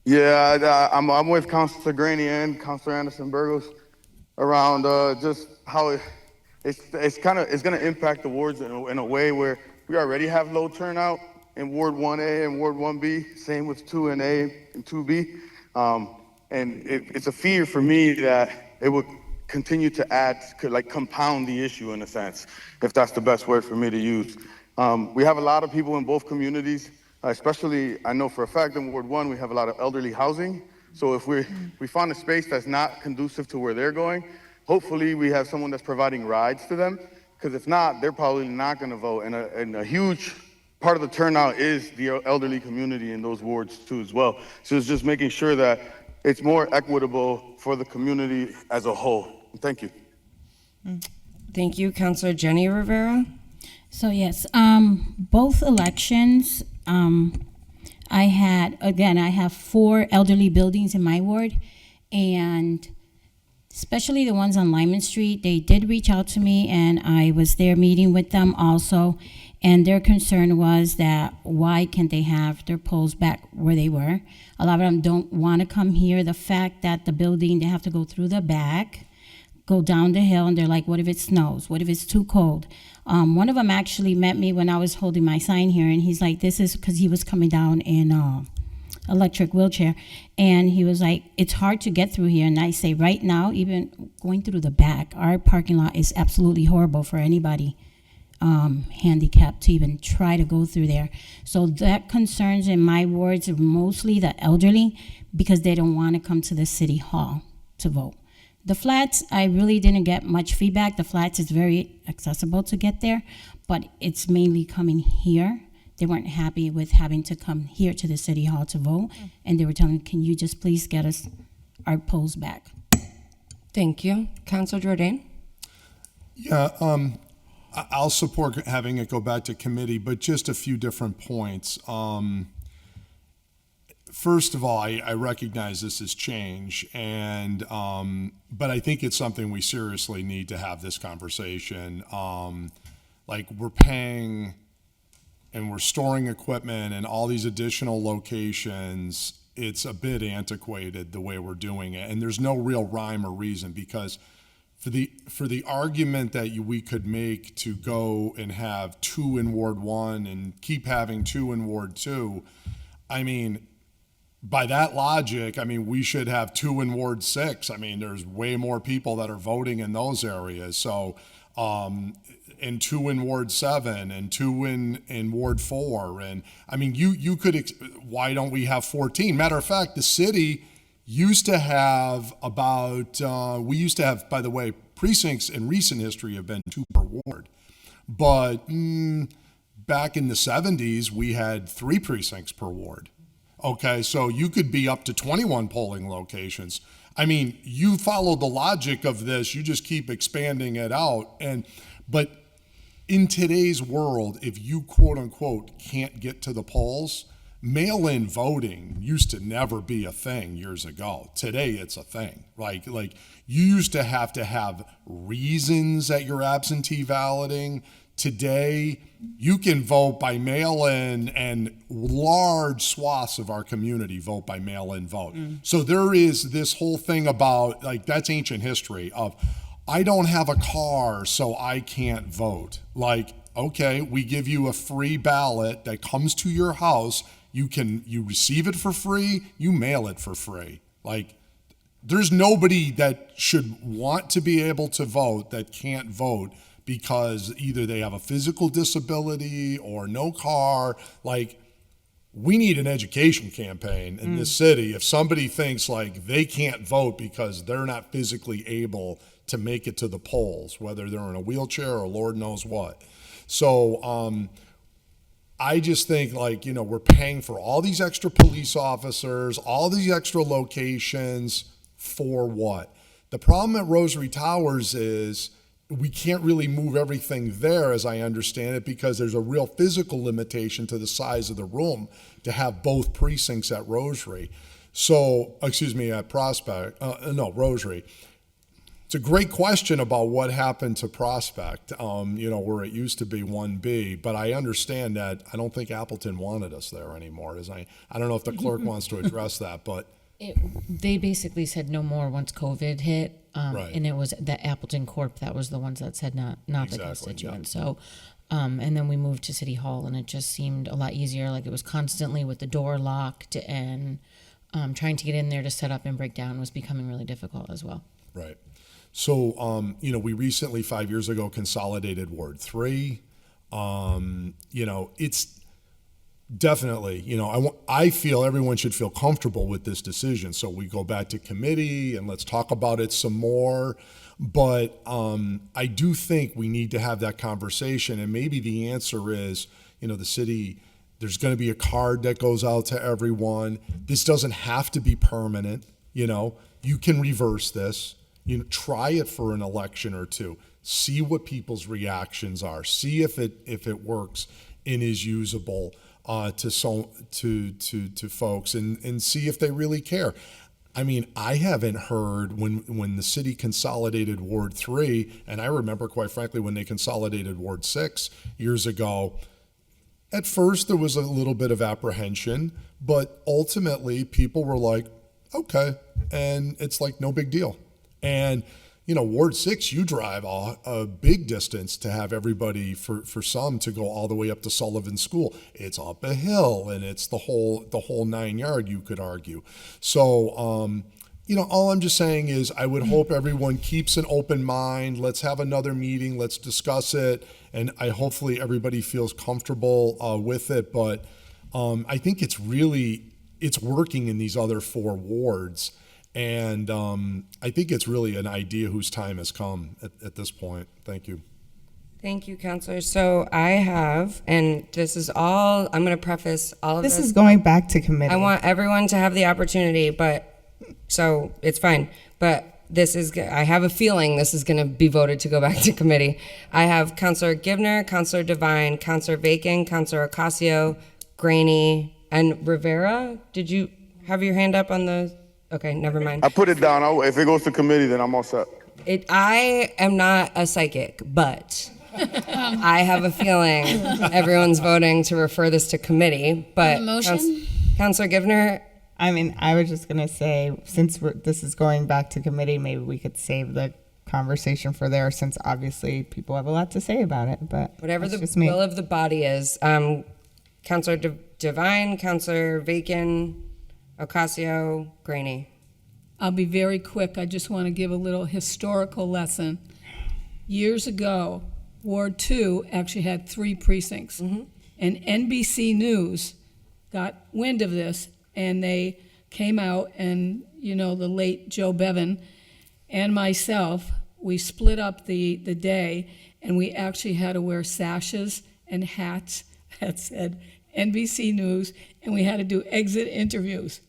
Q: Yeah, I'm with Councilor Graney and Councilor Anderson Burgos around just how it's going to impact the wards in a way where we already have low turnout in Ward 1A and Ward 1B, same with 2A and 2B. And it's a fear for me that it would continue to compound the issue in a sense, if that's the best word for me to use. We have a lot of people in both communities, especially, I know for a fact in Ward 1, we have a lot of elderly housing. So if we find a space that's not conducive to where they're going, hopefully we have someone that's providing rides to them, because if not, they're probably not gonna vote. And a huge part of the turnout is the elderly community in those wards too as well. So it's just making sure that it's more equitable for the community as a whole. Thank you.
A: Thank you, Councilor Jenny Rivera.
M: So yes, both elections, I have 4 elderly buildings in my ward, and especially the ones on Lyman Street, they did reach out to me, and I was there meeting with them also, and their concern was that why can't they have their poles back where they were? A lot of them don't want to come here. The fact that the building, they have to go through the back, go down the hill, and they're like, what if it snows? What if it's too cold? One of them actually met me when I was holding my sign here, and he's like, this is because he was coming down in electric wheelchair, and he was like, it's hard to get through here. And I say, right now, even going through the back, our parking lot is absolutely horrible for anybody handicapped to even try to go through there. So that concerns in my wards are mostly the elderly, because they don't want to come to the city hall to vote. The flats, I really didn't get much feedback. The flats is very accessible to get there, but it's mainly coming here. they weren't happy with having to come here to the city hall to vote, and they were telling, can you just please get us our polls back?
A: Thank you. Councilor Jordan?
C: Yeah, I'll support having it go back to committee, but just a few different points. First of all, I recognize this is change, and but I think it's something we seriously need to have this conversation. Like, we're paying and we're storing equipment in all these additional locations. It's a bit antiquated the way we're doing it, and there's no real rhyme or reason, because for the argument that we could make to go and have 2 in Ward 1 and keep having 2 in Ward 2, I mean, by that logic, I mean, we should have 2 in Ward 6. I mean, there's way more people that are voting in those areas. So, and 2 in Ward 7 and 2 in Ward 4. And I mean, you could, why don't we have 14? Matter of fact, the city used to have about, we used to have, by the way, precincts in recent history have been 2 per ward. But back in the 70s, we had 3 precincts per ward. Okay, so you could be up to 21 polling locations. I mean, you follow the logic of this, you just keep expanding it out. But in today's world, if you quote unquote can't get to the polls, mail-in voting used to never be a thing years ago. Today it's a thing. Like you used to have reasons that you're absentee balloting. Today, you can vote by mail-in, and large swaths of our community vote by mail-in vote. So there is this whole thing about, like, that's ancient history of, I don't have a car, so I can't vote. Like, okay, we give you a free ballot that comes to your house. You receive it for free, you mail it for free. Like, there's nobody that should want to be able to vote that can't vote because either they have a physical disability or no car. Like, we need an education campaign in this city. If somebody thinks like they can't vote because they're not physically able to make it to the polls, whether they're in a wheelchair or Lord knows what. So I just think, like, you know, we're paying for all these extra police officers, all these extra locations for what? The problem at Rosary Towers is we can't really move everything there, as I understand it, because there's a real physical limitation to the size of the room to have both precincts at Rosary. So, at Prospect, Rosary. It's a great question about what happened to Prospect, where it used to be 1B, but I understand that I don't think Appleton wanted us there anymore. I don't know if the clerk wants to address that, but
B: They basically said no more once COVID hit,
C: Right.
B: and it was the Appleton Corp that was the ones that said not the constituent. So, and then we moved to City Hall, and it just seemed a lot easier. Like, it was constantly with the door locked, and trying to get in there to set up and break down was becoming really difficult as well.
C: Right. So, we recently, 5 years ago, consolidated Ward 3. It's definitely, I feel everyone should feel comfortable with this decision. So we go back to committee and let's talk about it some more. But I do think we need to have that conversation. And maybe the answer is, the city, there's going to be a card that goes out to everyone. This doesn't have to be permanent. You can reverse this. Try it for an election or two. See what people's reactions are. See if it works and is usable to folks, and see if they really care. I mean, I haven't heard when the city consolidated Ward 3, and I remember, quite frankly, when they consolidated Ward 6 years ago. At first, there was a little bit of apprehension, but ultimately, people were like, okay, and it's like no big deal. And, Ward 6, you drive a big distance to have everybody, for some, to go all the way up to Sullivan School. It's up a hill, and it's the whole 9 yard, you could argue. So, all I'm just saying is I would hope everyone keeps an open mind. Let's have another meeting. Let's discuss it. And hopefully everybody feels comfortable with it. But I think it's working in these other 4 wards. And I think it's really an idea whose time has come at this point. Thank you.
A: Thank you, Counselor. So I have, and this is all, I'm going to preface all of this.
P: This is going back to committee.
A: I want everyone to have the opportunity, so it's fine. But I have a feeling this is going to be voted to go back to committee. I have Counselor Givner, Counselor Devine, Counselor Bacon, Counselor Ocasio, Graney, and Rivera. Did you have your hand up on the? Okay, never mind.
Q: I put it down. If it goes to committee, then I'm all set.
A: I am not a psychic, but I have a feeling everyone's voting to refer this to committee. But
J: On the motion?
A: Counselor Givner.
P: I mean, I was just gonna say, since this is going back to committee, maybe we could save the conversation for there, since obviously people have a lot to say about it. But
A: Whatever
P: that's
A: the
P: just me.
A: will of the body is. Counselor Devine, Counselor Bacon, Ocasio, Graney.
H: I'll be very quick. I just want to give a little historical lesson. Years ago, Ward 2 actually had 3 precincts. And NBC News got wind of this, and they came out, and, the late Joe Bevan and myself, we split up the day, and we actually had to wear sashes and hats that said NBC News, and we had to do exit interviews.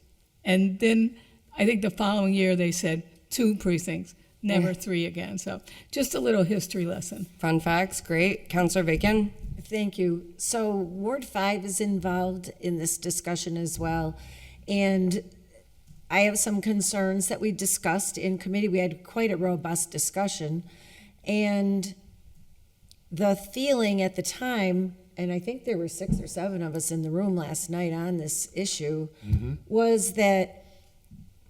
H: And then I think the following year they said 2 precincts, never 3 again. So just a little history lesson.
A: Fun facts, great. Counselor Bacon?
D: Thank you. So Ward 5 is involved in this discussion as well. And I have some concerns that we discussed in committee. We had quite a robust discussion. And the feeling at the time, and I think there were 6 or 7 of us in the room last night on this issue, was that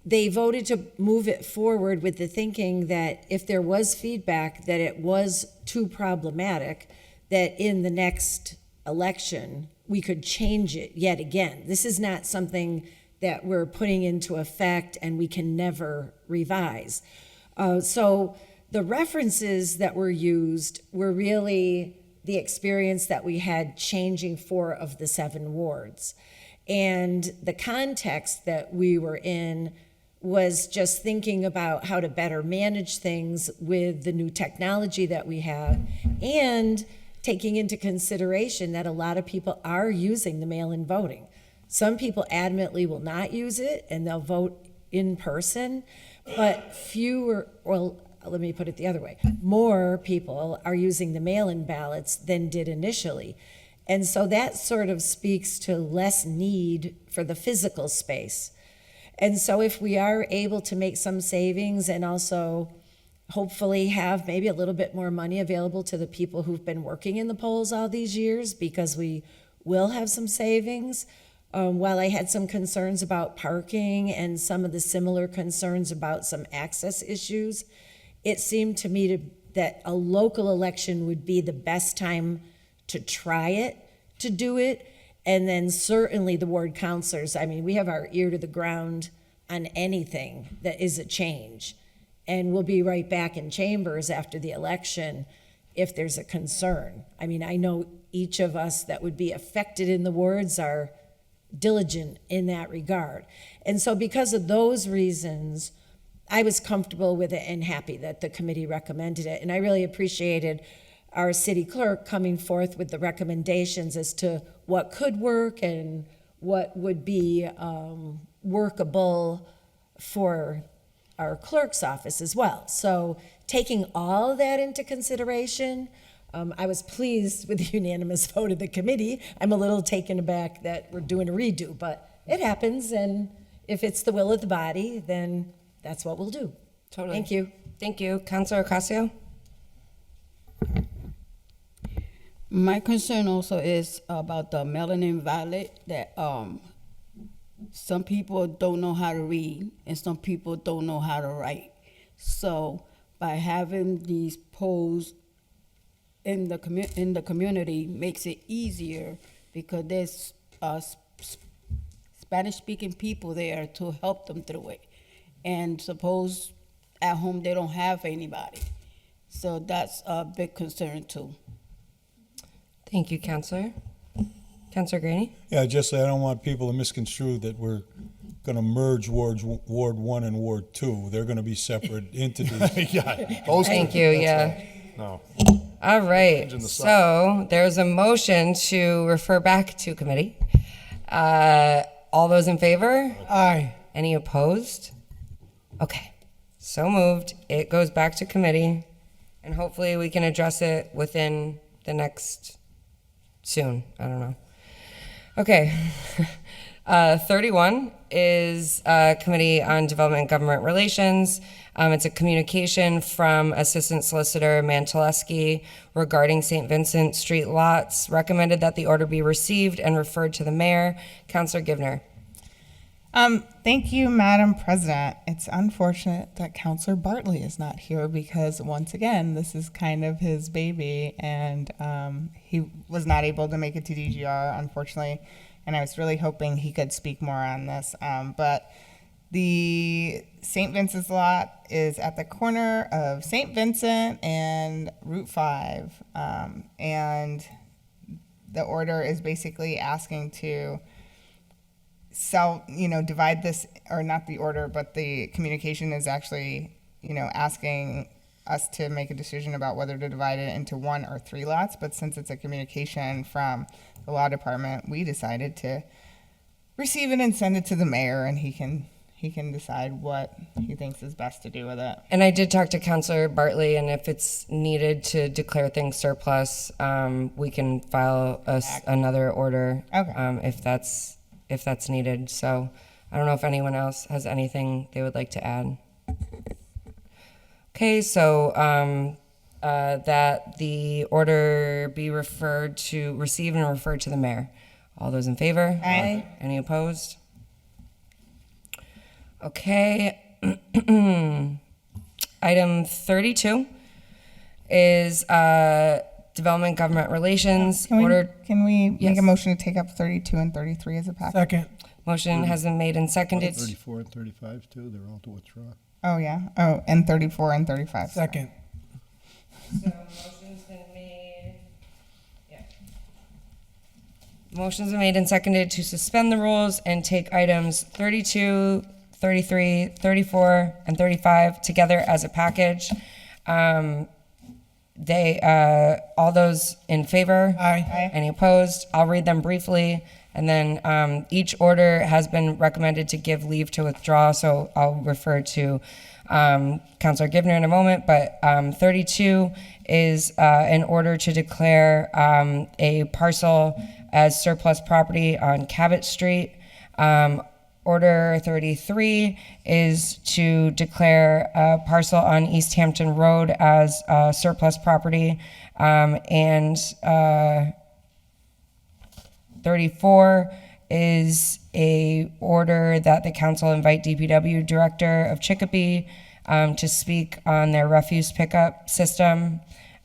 D: they voted to move it forward with the thinking that if there was feedback that it was too problematic, that in the next election, we could change it yet again. This is not something that we're putting into effect and we can never revise. So the references that were used were really the experience that we had changing 4 of the 7 wards. And the context that we were in was just thinking about how to better manage things with the new technology that we have, and taking into consideration that a lot of people are using the mail-in voting. Some people adamantly will not use it and they'll vote in person, but let me put it the other way. More people are using the mail-in ballots than did initially. And so that sort of speaks to less need for the physical space. And so if we are able to make some savings and also hopefully have maybe a little bit more money available to the people who've been working in the polls all these years, because we will have some savings. While I had some concerns about parking and some of the similar concerns about some access issues, it seemed to me that a local election would be the best time to try it, to do it. And then certainly the ward councilors, I mean, we have our ear to the ground on anything that is a change. And we'll be right back in chambers after the election if there's a concern. I mean, I know each of us that would be affected in the wards are diligent in that regard. And so because of those reasons, I was comfortable with it and happy that the committee recommended it. And I really appreciated our city clerk coming forth with the recommendations as to what could work and what would be workable for our clerk's office as well. So taking all that into consideration, I was pleased with the unanimous vote of the committee. I'm a little taken aback that we're doing a redo, but it happens, and if it's the will of the body, then that's what we'll do.
A: Totally.
D: Thank you.
A: Thank you. Councilor Ocasio?
R: My concern also is about the melanin violet, that some people don't know how to read and some people don't know how to write. So by having these polls in the community makes it easier, because there's Spanish-speaking people there to help them through it. And suppose at home they don't have anybody. So that's a big concern too.
A: Thank you, Counselor. Counselor Graney?
K: Yeah, just I don't want people to misconstrue that we're going to merge Ward 1 and Ward 2. They're going to be separate entities.
C: Yeah.
A: Thank you, yeah.
C: No.
A: All right,
C: Changing the
A: so there's a motion to refer back to committee. All those in favor?
I: Aye.
A: Any opposed? Okay, so moved. It goes back to committee, and hopefully we can address it within the next, soon, I don't know. Okay, 31 is Committee on Development and Government Relations. It's a communication from Assistant Solicitor Mantaleski regarding St. Vincent Street lots. Recommended that the order be received and referred to the mayor. Councilor Givner.
P: Thank you, Madam President. It's unfortunate that Councilor Bartley is not here because, once again, this is kind of his baby, and he was not able to make it to DGR, unfortunately, and I was really hoping he could speak more on this. But the St. Vincent's lot is at the corner of St. Vincent and Route 5, and the order is basically asking to divide this, or not the order, but the communication is actually, asking us to make a decision about whether to divide it into 1 or 3 lots. But since it's a communication from the law department, we decided to receive it and send it to the mayor, and he can decide what he thinks is best to do with it.
A: And I did talk to Councilor Bartley, and if it's needed to declare things surplus, we can file another order.
P: Okay.
A: If that's needed. So I don't know if anyone else has anything they would like to add. Okay, so that the order be received and referred to the mayor. All those in favor?
P: Aye.
A: Any opposed? Okay. Item 32 is Development Government Relations.
P: Can we make
A: Yes.
P: a motion to take up 32 and 33 as a package?
I: Second.
A: Motion has been made and seconded.
K: 34 and 35 too, they're all to withdraw.
P: Oh, yeah. Oh, and 34 and 35.
I: Second.
A: So motion's been made. Yeah. Motion's been made and seconded to suspend the rules and take items 32, 33, 34, and 35 together as a package. All those in favor?
I: Aye.
A: Any opposed? I'll read them briefly. And then each order has been recommended to give leave to withdraw, so I'll refer to Councilor Givner in a moment. But 32 is an order to declare a parcel as surplus property on Cabot Street. Order 33 is to declare a parcel on East Hampton Road as surplus property. And 34 is a order that the council invite DPW Director of Chicopee to speak on their refuse pickup system.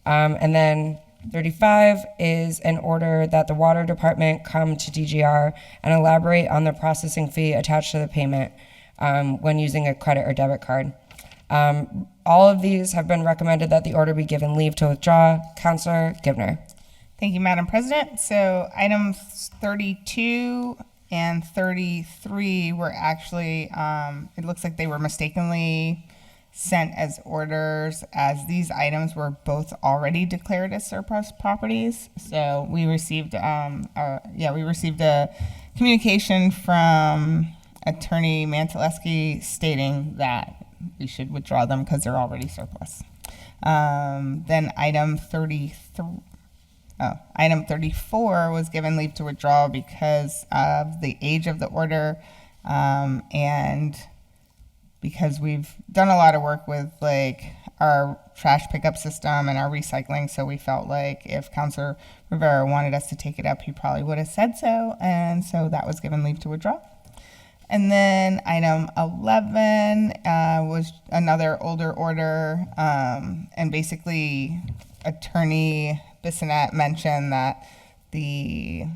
A: And then 35 is an order that the water department come to DGR and elaborate on the processing fee attached to the payment when using a credit or debit card. All of these have been recommended that the order be given leave to withdraw. Councilor Givner.
P: Thank you, Madam President. So items 32 and 33 were actually, it looks like they were mistakenly sent as orders, as these items were both already declared as surplus properties. So we received, we received a communication from Attorney Mantaleski stating that we should withdraw them because they're already surplus. Then item 34 was given leave to withdraw because of the age of the order, and because we've done a lot of work with like our trash pickup system and our recycling, so we felt like if Councilor Rivera wanted us to take it up, he probably would have said so, and so that was given leave to withdraw. And then item 11 was another older order, and basically Attorney Bissonnette mentioned that the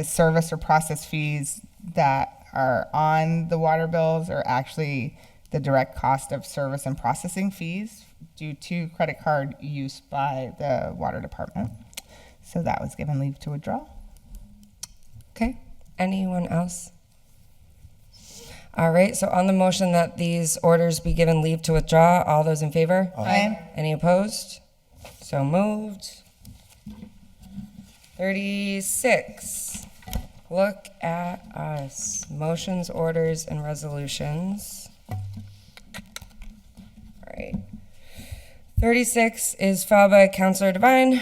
P: service or process fees that are on the water bills are actually the direct cost of service and processing fees due to credit card use by the water department. So that was given leave to withdraw.
A: Okay, anyone else? All right, so on the motion that these orders be given leave to withdraw, all those in favor?
P: Aye.
A: Any opposed? So moved. 36. Look at us. Motions, orders, and resolutions. All right. 36 is filed by Councilor Devine.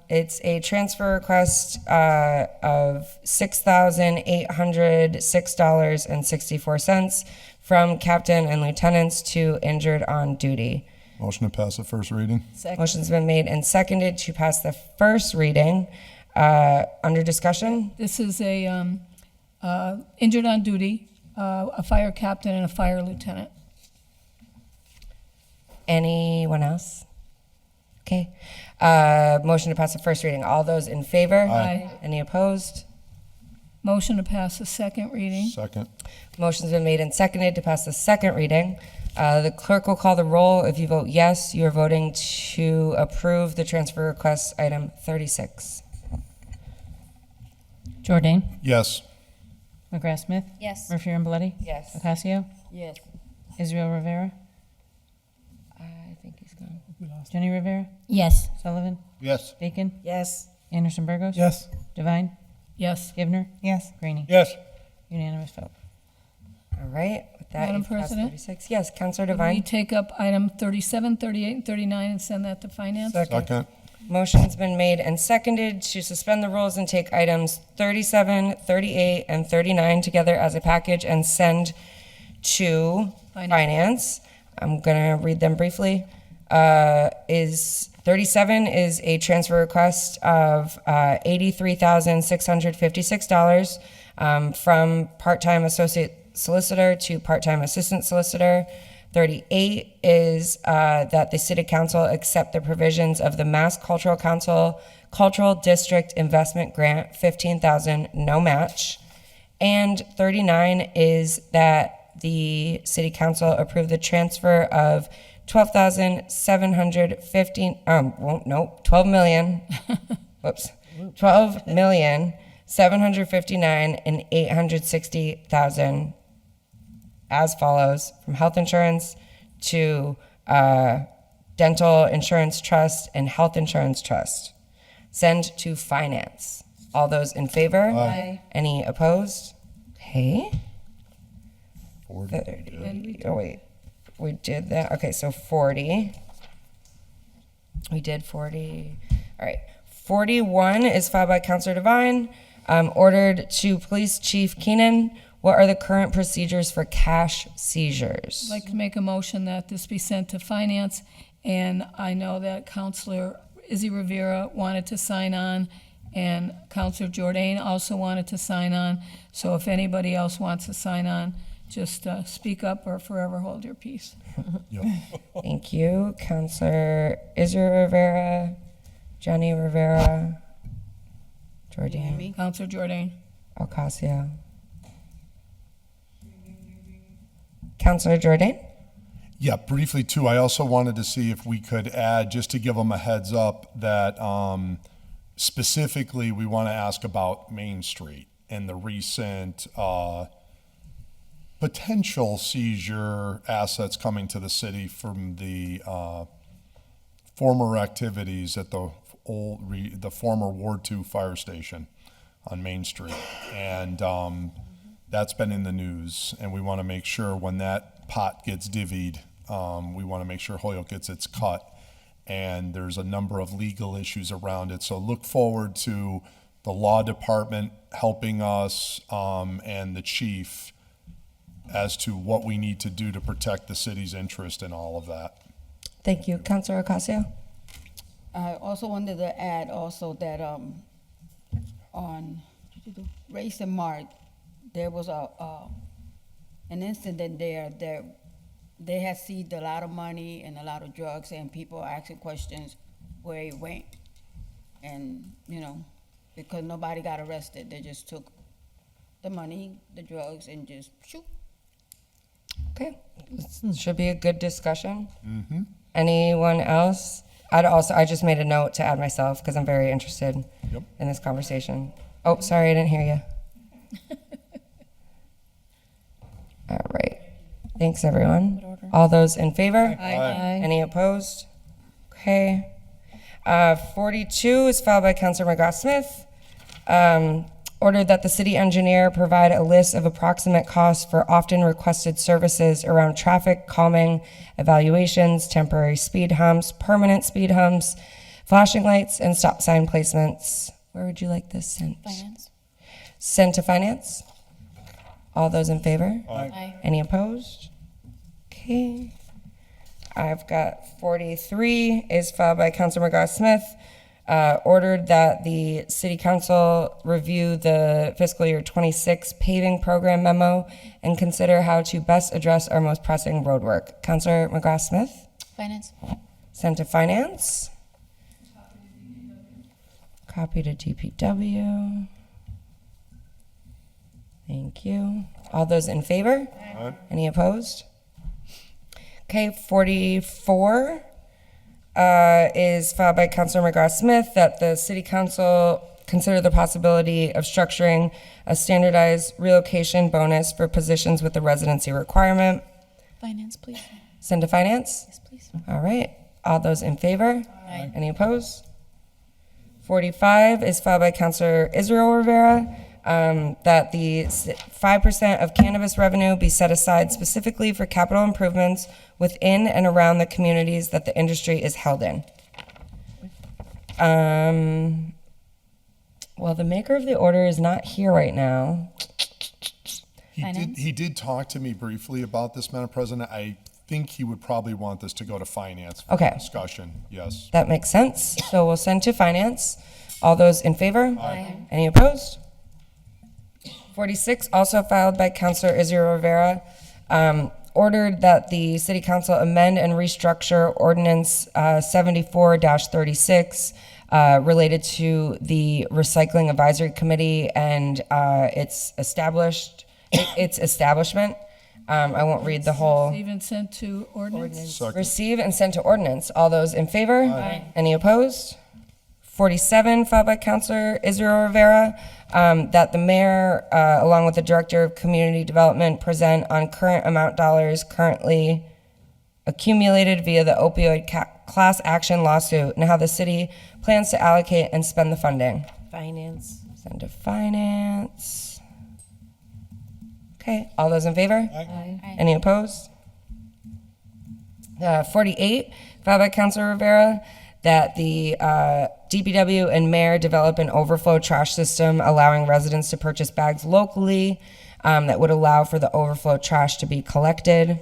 A: It's a transfer request of $6,806.64 from captain and lieutenants to injured on duty.
C: Motion to pass the first reading.
A: Motion's been made and seconded to pass the first reading. Under discussion?
H: This is a injured on duty, a fire captain and a fire lieutenant.
A: Anyone else? Okay. Motion to pass the first reading. All those in favor?
H: Aye.
A: Any opposed?
H: Motion to pass the second reading.
C: Second.
A: Motion's been made and seconded to pass the second reading. The clerk will call the roll. If you vote yes, you are voting to approve the transfer request item 36.
B: Jordan?
C: Yes.
B: McGrath Smith?
G: Yes.
B: Murphy Ramboletti?
A: Yes.
B: Ocasio?
R: Yes.
B: Israel Rivera?
A: I think he's gone.
B: Jenny Rivera?
M: Yes.
B: Sullivan?
N: Yes.
B: Bacon?
L: Yes.
B: Anderson Burgos?
I: Yes.
B: Devine?
H: Yes.
B: Givner?
L: Yes.
B: Greenie?
K: Yes.
B: Unanimous vote.
A: All right. With that,
H: Madam
A: you've passed
H: President?
A: 36. Yes, Councilor
H: Would we
A: Devine.
H: take up item 37, 38, and 39 and send that to finance?
C: Second.
A: Motion's been made and seconded to suspend the rules and take items 37, 38, and 39 together as a package and send to finance. I'm going to read them briefly. 37 is a transfer request of $83,656 from part-time associate solicitor to part-time assistant solicitor. 38 is that the City Council accept the provisions of the Mass Cultural Council Cultural District Investment Grant, $15,000, no match. And 39 is that the City Council approve the transfer of $12,759,860,000 as follows: from health insurance to dental insurance trust and health insurance trust. Send to finance. All those in favor?
H: Aye.
A: Any opposed? Okay.
C: 40.
A: 30. Oh, wait. We did that. Okay, so 40. We did 40. All right. 41 is filed by Councilor Devine. Ordered to Police Chief Keenan. What are the current procedures for cash seizures?
H: I'd like to make a motion that this be sent to finance, and I know that Councilor Izzy Rivera wanted to sign on, and Councilor Jordan also wanted to sign on. So if anybody else wants to sign on, just speak up or forever hold your peace.
A: Thank you. Councilor Israel Rivera, Jenny Rivera, Jordan,
H: Councilor Jordan.
A: Ocasio. Councilor Jordan?
C: Yeah, briefly too, I also wanted to see if we could add, just to give them a heads up, that specifically we want to ask about Main Street and the recent potential seizure assets coming to the city from the former activities at the former Ward 2 fire station on Main Street. And that's been in the news, and we want to make sure when that pot gets divvied, we want to make sure Holyoke gets its cut. And there's a number of legal issues around it. So look forward to the law department helping us and the chief as to what we need to do to protect the city's interest in all of that.
A: Thank you. Councilor Ocasio?
R: I also wanted to add also that on Race and Mart, there was an incident there that they had seized a lot of money and a lot of drugs, and people are asking questions where it went. And, because nobody got arrested, they just took the money, the drugs, and just shoot.
A: Okay. This should be a good discussion.
C: Mm-hmm.
A: Anyone else? I just made a note to add myself because I'm very interested in this conversation. Oh, sorry, I didn't hear you. All right. Thanks, everyone. All those in favor?
H: Aye.
A: Any opposed? Okay. 42 is filed by Councilor McGrath-Smith. Ordered that the city engineer provide a list of approximate costs for often requested services around traffic calming, evaluations, temporary speed humps, permanent speed humps, flashing lights, and stop sign placements. Where would you like this sent?
G: Finance.
A: Sent to finance? All those in favor?
G: Aye.
A: Any opposed? Okay. I've got 43 is filed by Councilor McGrath-Smith. Ordered that the City Council review the fiscal year 26 paving program memo and consider how to best address our most pressing road work. Councilor McGrath-Smith?
G: Finance.
A: Sent to finance. Copy to DPW. Thank you. All those in favor?
C: Aye.
A: Any opposed? Okay, 44 is filed by Councilor McGrath-Smith that the City Council consider the possibility of structuring a standardized relocation bonus for positions with the residency requirement.
G: Finance, please.
A: Send to finance?
G: Yes, please.
A: All right. All those in favor?
G: Aye.
A: Any opposed? 45 is filed by Councilor Israel Rivera, that the 5% of cannabis revenue be set aside specifically for capital improvements within and around the communities that the industry is held in. Well, the maker of the order is not here right now.
C: He did talk to me briefly about this, Madam President. I think he would probably want this to go to finance for
A: Okay.
C: discussion. Yes.
A: That makes sense. So we'll send to finance. All those in favor?
G: Aye.
A: Any opposed? 46, also filed by Councilor Israel Rivera, ordered that the City Council amend and restructure Ordinance 74-36 related to the Recycling Advisory Committee and its establishment. I won't read the whole.
H: Receive and send to ordinance.
C: Second.
A: Receive and send to ordinance. All those in favor?
H: Aye.
A: Any opposed? 47, filed by Councilor Israel Rivera, that the mayor, along with the Director of Community Development, present on current amount dollars currently accumulated via the opioid class action lawsuit and how the city plans to allocate and spend the funding.
D: Finance.
A: Send to finance. Okay, all those in favor?
D: Aye.
A: Any opposed? 48, filed by Councilor Rivera, that the DPW and mayor develop an overflow trash system allowing residents to purchase bags locally that would allow for the overflow trash to be collected,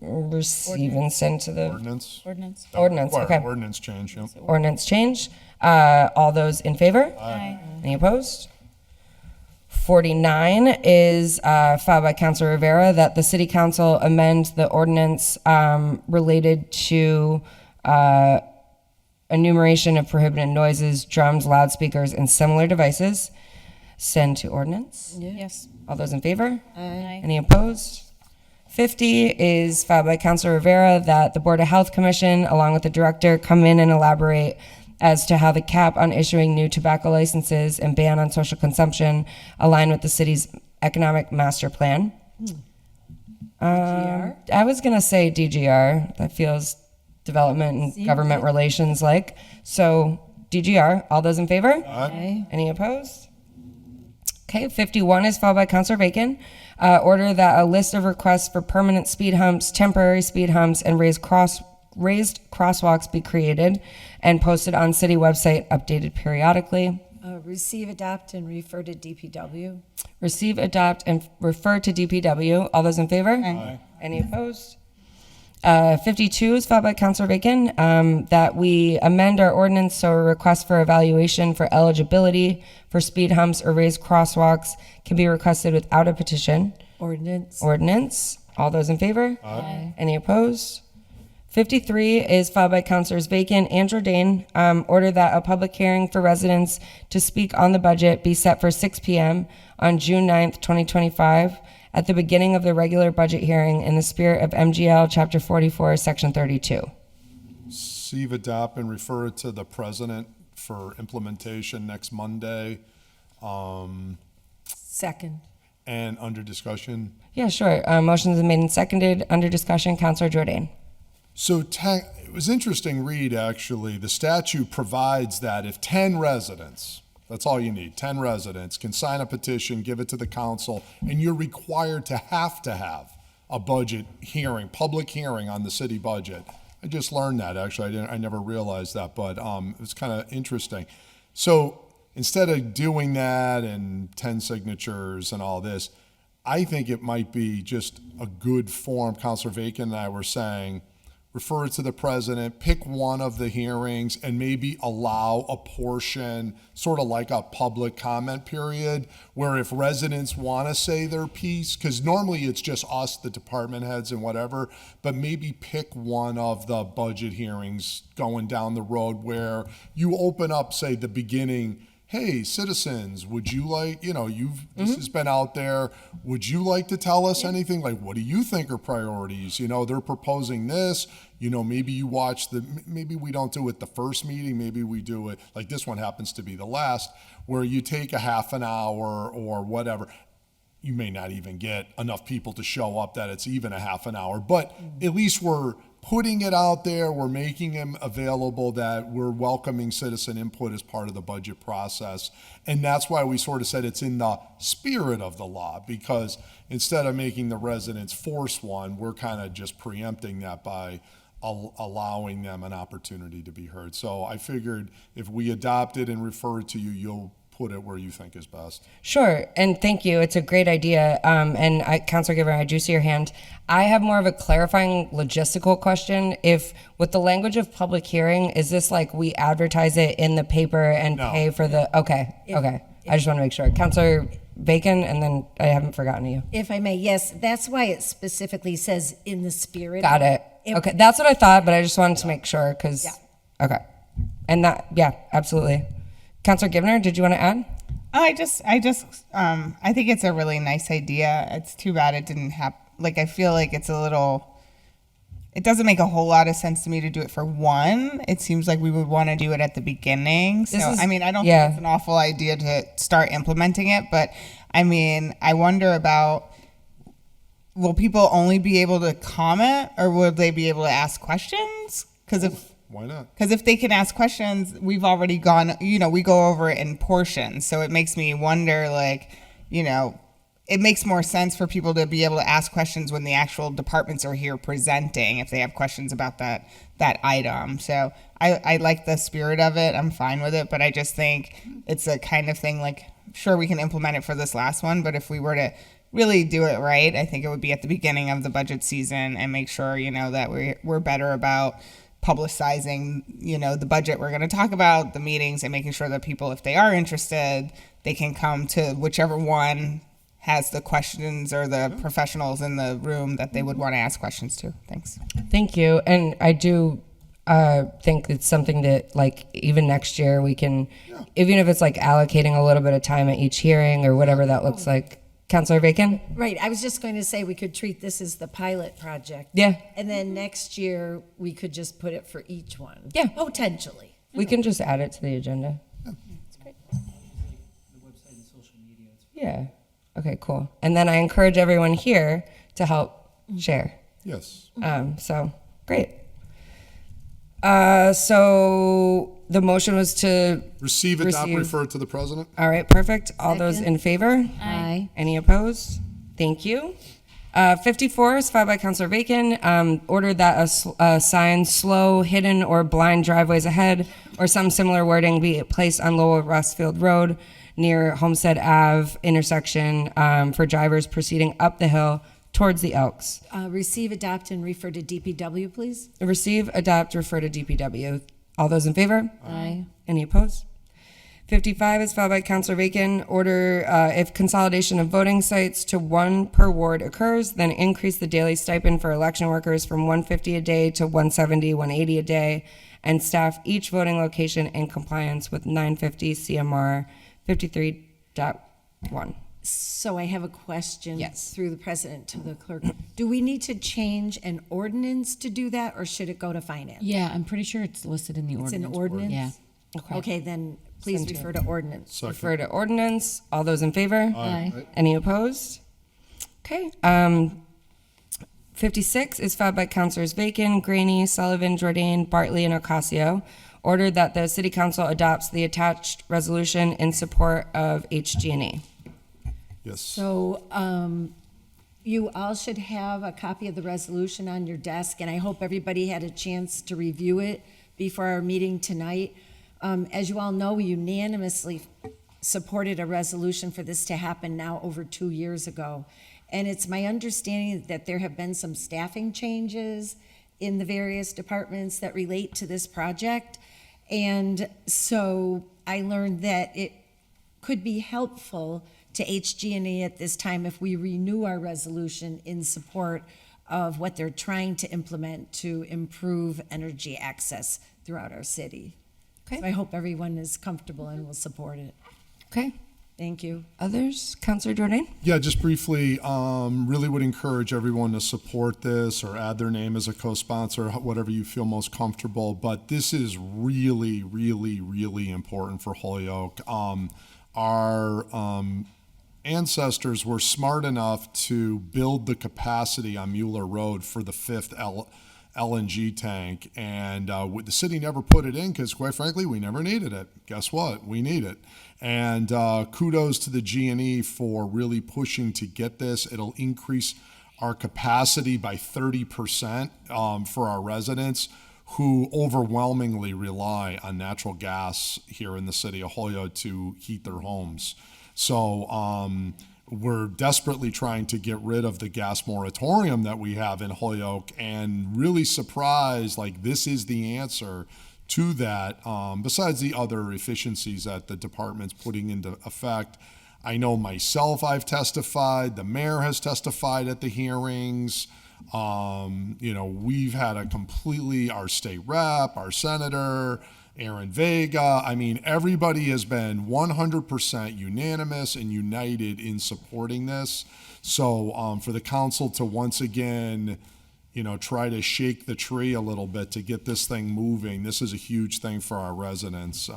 A: receive and send to the
C: Ordinance.
G: Ordinance.
A: Ordinance,
C: Require
A: okay.
C: Ordinance change, yep.
A: Ordinance change. All those in favor?
G: Aye.
A: Any opposed? 49 is filed by Councilor Rivera that the City Council amend the ordinance related to enumeration of prohibited noises, drums, loudspeakers, and similar devices. Send to ordinance.
G: Yes.
A: All those in favor?
G: Aye.
A: Any opposed? 50 is filed by Councilor Rivera that the Board of Health Commission, along with the director, come in and elaborate as to how the cap on issuing new tobacco licenses and ban on social consumption align with the city's economic master plan. I was going to say DGR. That feels development and government relations like. So DGR, all those in favor?
D: Aye.
A: Any opposed? Okay, 51 is filed by Councilor Bacon. Order that a list of requests for permanent speed humps, temporary speed humps, and raised crosswalks be created and posted on city website, updated periodically.
D: Receive, adopt, and refer to DPW.
A: Receive, adopt, and refer to DPW. All those in favor?
C: Aye.
A: Any opposed? 52 is filed by Councilor Bacon, that we amend our ordinance so a request for evaluation for eligibility for speed humps or raised crosswalks can be requested without a petition.
D: Ordinance.
A: Ordinance. All those in favor?
G: Aye.
A: Any opposed? 53 is filed by Councilors Bacon and Jourdain. Order that a public hearing for residents to speak on the budget be set for 6 p.m. on June 9th, 2025, at the beginning of the regular budget hearing in the spirit of MGL Chapter 44, Section 32.
C: Receive, adopt, and refer it to the president for implementation next Monday.
D: Second.
C: And under discussion.
A: Yeah, sure. Motions are made and seconded. Under discussion, Councilor Jourdain.
C: So it was interesting read, actually. The statute provides that if 10 residents, that's all you need, 10 residents can sign a petition, give it to the council, and you're required to have a budget hearing, public hearing on the city budget. I just learned that, actually. I never realized that, but it was kind of interesting. So instead of doing that and 10 signatures and all this, I think it might be just a good form. Councilor Bacon and I were saying, refer it to the president, pick one of the hearings, and maybe allow a portion, sort of like a public comment period, where if residents want to say their piece, because normally it's just us, the department heads and whatever, but maybe pick one of the budget hearings going down the road where you open up, say, the beginning. Hey, citizens, would you like, this has been out there. Would you like to tell us anything? Like, what do you think are priorities? They're proposing this. Maybe you watch maybe we don't do it the first meeting. Maybe we do it, like this one happens to be the last, where you take a half an hour or whatever. You may not even get enough people to show up that it's even a half an hour, but at least we're putting it out there, we're making them available, that we're welcoming citizen input as part of the budget process. And that's why we sort of said it's in the spirit of the law, because instead of making the residents force one, we're kind of just preempting that by allowing them an opportunity to be heard. So I figured if we adopt it and refer it to you, you'll put it where you think is best.
A: Sure, and thank you. It's a great idea. Councilor Giver, I do see your hand. I have more of a clarifying logistical question. If, with the language of public hearing, is this like we advertise it in the paper and pay for the, okay. I just want to make sure. Councilor Bacon, and then I haven't forgotten you.
D: If I may, yes, that's why it specifically says in the spirit.
A: Got it. Okay, that's what I thought, but I just wanted to make sure, because, okay. And that, absolutely. Councilor Givner, did you want to add?
P: I think it's a really nice idea. It's too bad it didn't happen. I feel like it doesn't make a whole lot of sense to me to do it for one. It seems like we would want to do it at the beginning. So, I don't think it's an awful idea to start implementing it, but I wonder about, will people only be able to comment, or will they be able to ask questions?
C: Why not?
P: Because if they can ask questions, we've already gone, we go over it in portions. So it makes me wonder, it makes more sense for people to be able to ask questions when the actual departments are here presenting, if they have questions about that item. So I like the spirit of it. I'm fine with it, but I just think it's a kind of thing, sure, we can implement it for this last one, but if we were to really do it right, I think it would be at the beginning of the budget season, and make sure, that we're better about publicizing, the budget we're going to talk about, the meetings, and making sure that people, if they are interested, they can come to whichever one has the questions or the professionals in the room that they would want to ask questions to. Thanks.
A: Thank you. And I do think it's something that, even next year we can, even if it's allocating a little bit of time at each hearing or whatever that looks like. Councilor Bacon?
D: Right, I was just going to say we could treat this as the pilot project.
A: Yeah.
D: And then next year, we could just put it for each one.
A: Yeah.
D: Potentially.
A: We can just add it to the agenda.
D: That's great.
O: The website and social media.
A: Yeah. Okay, cool. And then I encourage everyone here to help share.
C: Yes.
A: So, great. So the motion was to
C: Receive, adopt, refer to the president.
A: All right, perfect. All those in favor?
D: Aye.
A: Any opposed? Thank you. 54 is filed by Councilor Bacon. Ordered that a sign, slow, hidden, or blind driveways ahead, or some similar wording be placed on Lowell Westfield Road near Homestead Ave intersection for drivers proceeding up the hill towards the Elks.
D: Receive, adopt, and refer to DPW, please.
A: Receive, adopt, refer to DPW. All those in favor?
D: Aye.
A: Any opposed? 55 is filed by Councilor Bacon. Order if consolidation of voting sites to one per ward occurs, then increase the daily stipend for election workers from $150 a day to $170, $180 a day, and staff each voting location in compliance with 950 CMR 53.1.
D: So I have a question.
A: Yes.
D: Through the president to the clerk. Do we need to change an ordinance to do that, or should it go to finance?
B: Yeah, I'm pretty sure it's listed in the
D: It's
B: ordinance.
D: an ordinance?
B: Yeah.
D: Okay, then please
A: Send to
D: refer to ordinance.
C: Second.
A: Refer to ordinance. All those in favor?
D: Aye.
A: Any opposed? Okay. 56 is filed by Councilors Bacon, Graney, Sullivan, Jordan, Bartley, and Ocasio. Ordered that the City Council adopts the attached resolution in support of HG&E.
C: Yes.
D: So, you all should have a copy of the resolution on your desk, and I hope everybody had a chance to review it before our meeting tonight. As you all know, we unanimously supported a resolution for this to happen now over 2 years ago. And it's my understanding that there have been some staffing changes in the various departments that relate to this project. And so I learned that it could be helpful to HG&E at this time if we renew our resolution in support of what they're trying to implement to improve energy access throughout our city.
A: Okay.
D: So I hope everyone is comfortable and will support it.
A: Okay.
D: Thank you.
A: Others? Councilor Jordan?
C: Yeah, just briefly, really would encourage everyone to support this or add their name as a co-sponsor, whatever you feel most comfortable. But this is really, really, really important for Holyoke. Our ancestors were smart enough to build the capacity on Mueller Road for the fifth LNG tank, and the city never put it in because, quite frankly, we never needed it. Guess what? We need it. And kudos to the G&E for really pushing to get this. It'll increase our capacity by 30% for our residents who overwhelmingly rely on natural gas here in the city of Holyoke to heat their homes. So we're desperately trying to get rid of the gas moratorium that we have in Holyoke, and really surprised, like, this is the answer to that, besides the other efficiencies that the department's putting into effect. I know myself, I've testified, the mayor has testified at the hearings. We've had our state rep, our senator, Aaron Vega. I mean, everybody has been 100% unanimous and united in supporting this. So for the council to once again, try to shake the tree a little bit to get this thing moving, this is a huge thing for our residents,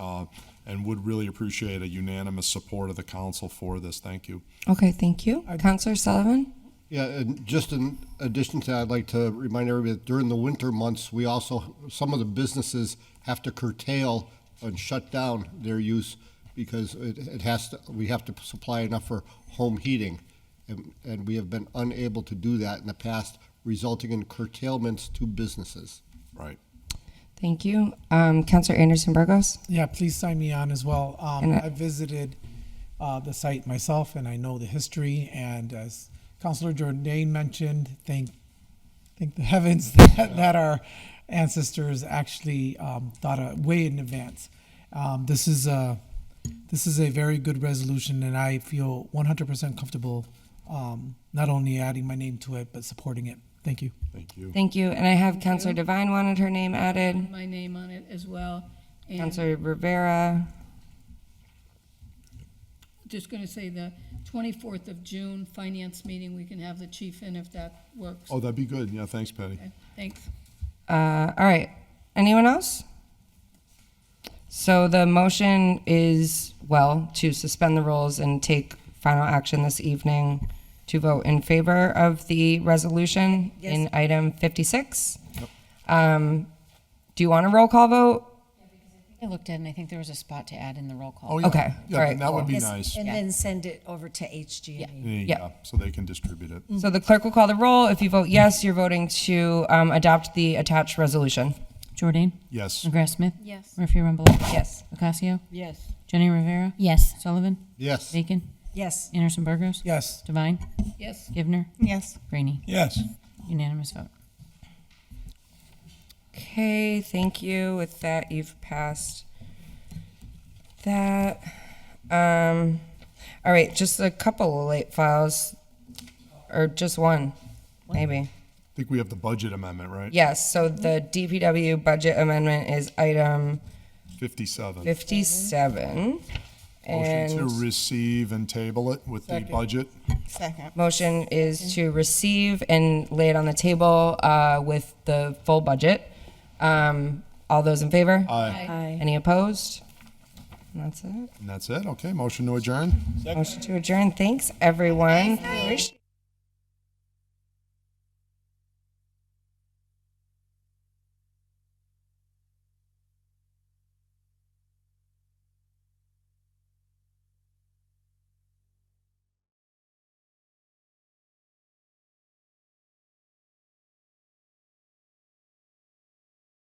C: and would really appreciate a unanimous support of the council for this. Thank you.
A: Okay, thank you. Councilor Sullivan?
N: Yeah, and just in addition to that, I'd like to remind everybody that during the winter months, some of the businesses have to curtail and shut down their use because we have to supply enough for home heating. And we have been unable to do that in the past, resulting in curtailments to businesses.
C: Right.
A: Thank you. Councilor Anderson Burgos?
I: Yeah, please sign me on as well. I visited the site myself, and I know the history. And as Councilor Jordan mentioned, thank the heavens that our ancestors actually thought way in advance. This is a very good resolution, and I feel 100% comfortable not only adding my name to it but supporting it. Thank you.
C: Thank you.
A: Thank you. And I have Councilor Devine wanted her name added.
H: My name on it as well. And
A: Councilor Rivera.
H: just going to say the 24th of June finance meeting, we can have the chief in if that works.
C: Oh, that'd be good. Yeah, thanks, Patty.
H: Okay, thanks.
A: All right. Anyone else? So the motion is, to suspend the rules and take final action this evening to vote in favor of the resolution in item 56.
C: Yep.
A: Do you want a roll call vote?
B: I looked at it and I think there was a spot to add in the roll call.
C: Oh, yeah.
A: Okay.
C: Yeah,
A: All right,
C: that would be
D: Yes,
C: nice.
D: And then send it over to HG&E.
C: Yeah, so they can distribute it.
A: So the clerk will call the roll. If you vote yes, you're voting to adopt the attached resolution.
B: Jordan?
C: Yes.
B: McGrath Smith?
G: Yes.
B: Murphy Rumble?
A: Yes.
B: Ocasio?
H: Yes.
B: Jenny Rivera?
M: Yes.
B: Sullivan?
N: Yes.
B: Bacon?
D: Yes.
B: Anderson Burgos?
I: Yes.
B: Devine?
H: Yes.
B: Givner?
L: Yes.
B: Graney?
K: Yes.
B: Unanimous vote.
A: Okay, thank you. With that, you've passed that. All right, just a couple of late files, or just one, maybe.
C: I think we have the budget amendment, right?
A: Yes, so the DPW budget amendment is item
C: 57.
A: 57.
C: Motion to
A: And
C: receive and table it with the budget.
L: Second.
A: motion is to receive and lay it on the table with the full budget. All those in favor?
C: Aye.
A: Any opposed? And that's it.
C: And that's it. Okay, motion to adjourn.
A: Motion to adjourn. Thanks, everyone. Appreciate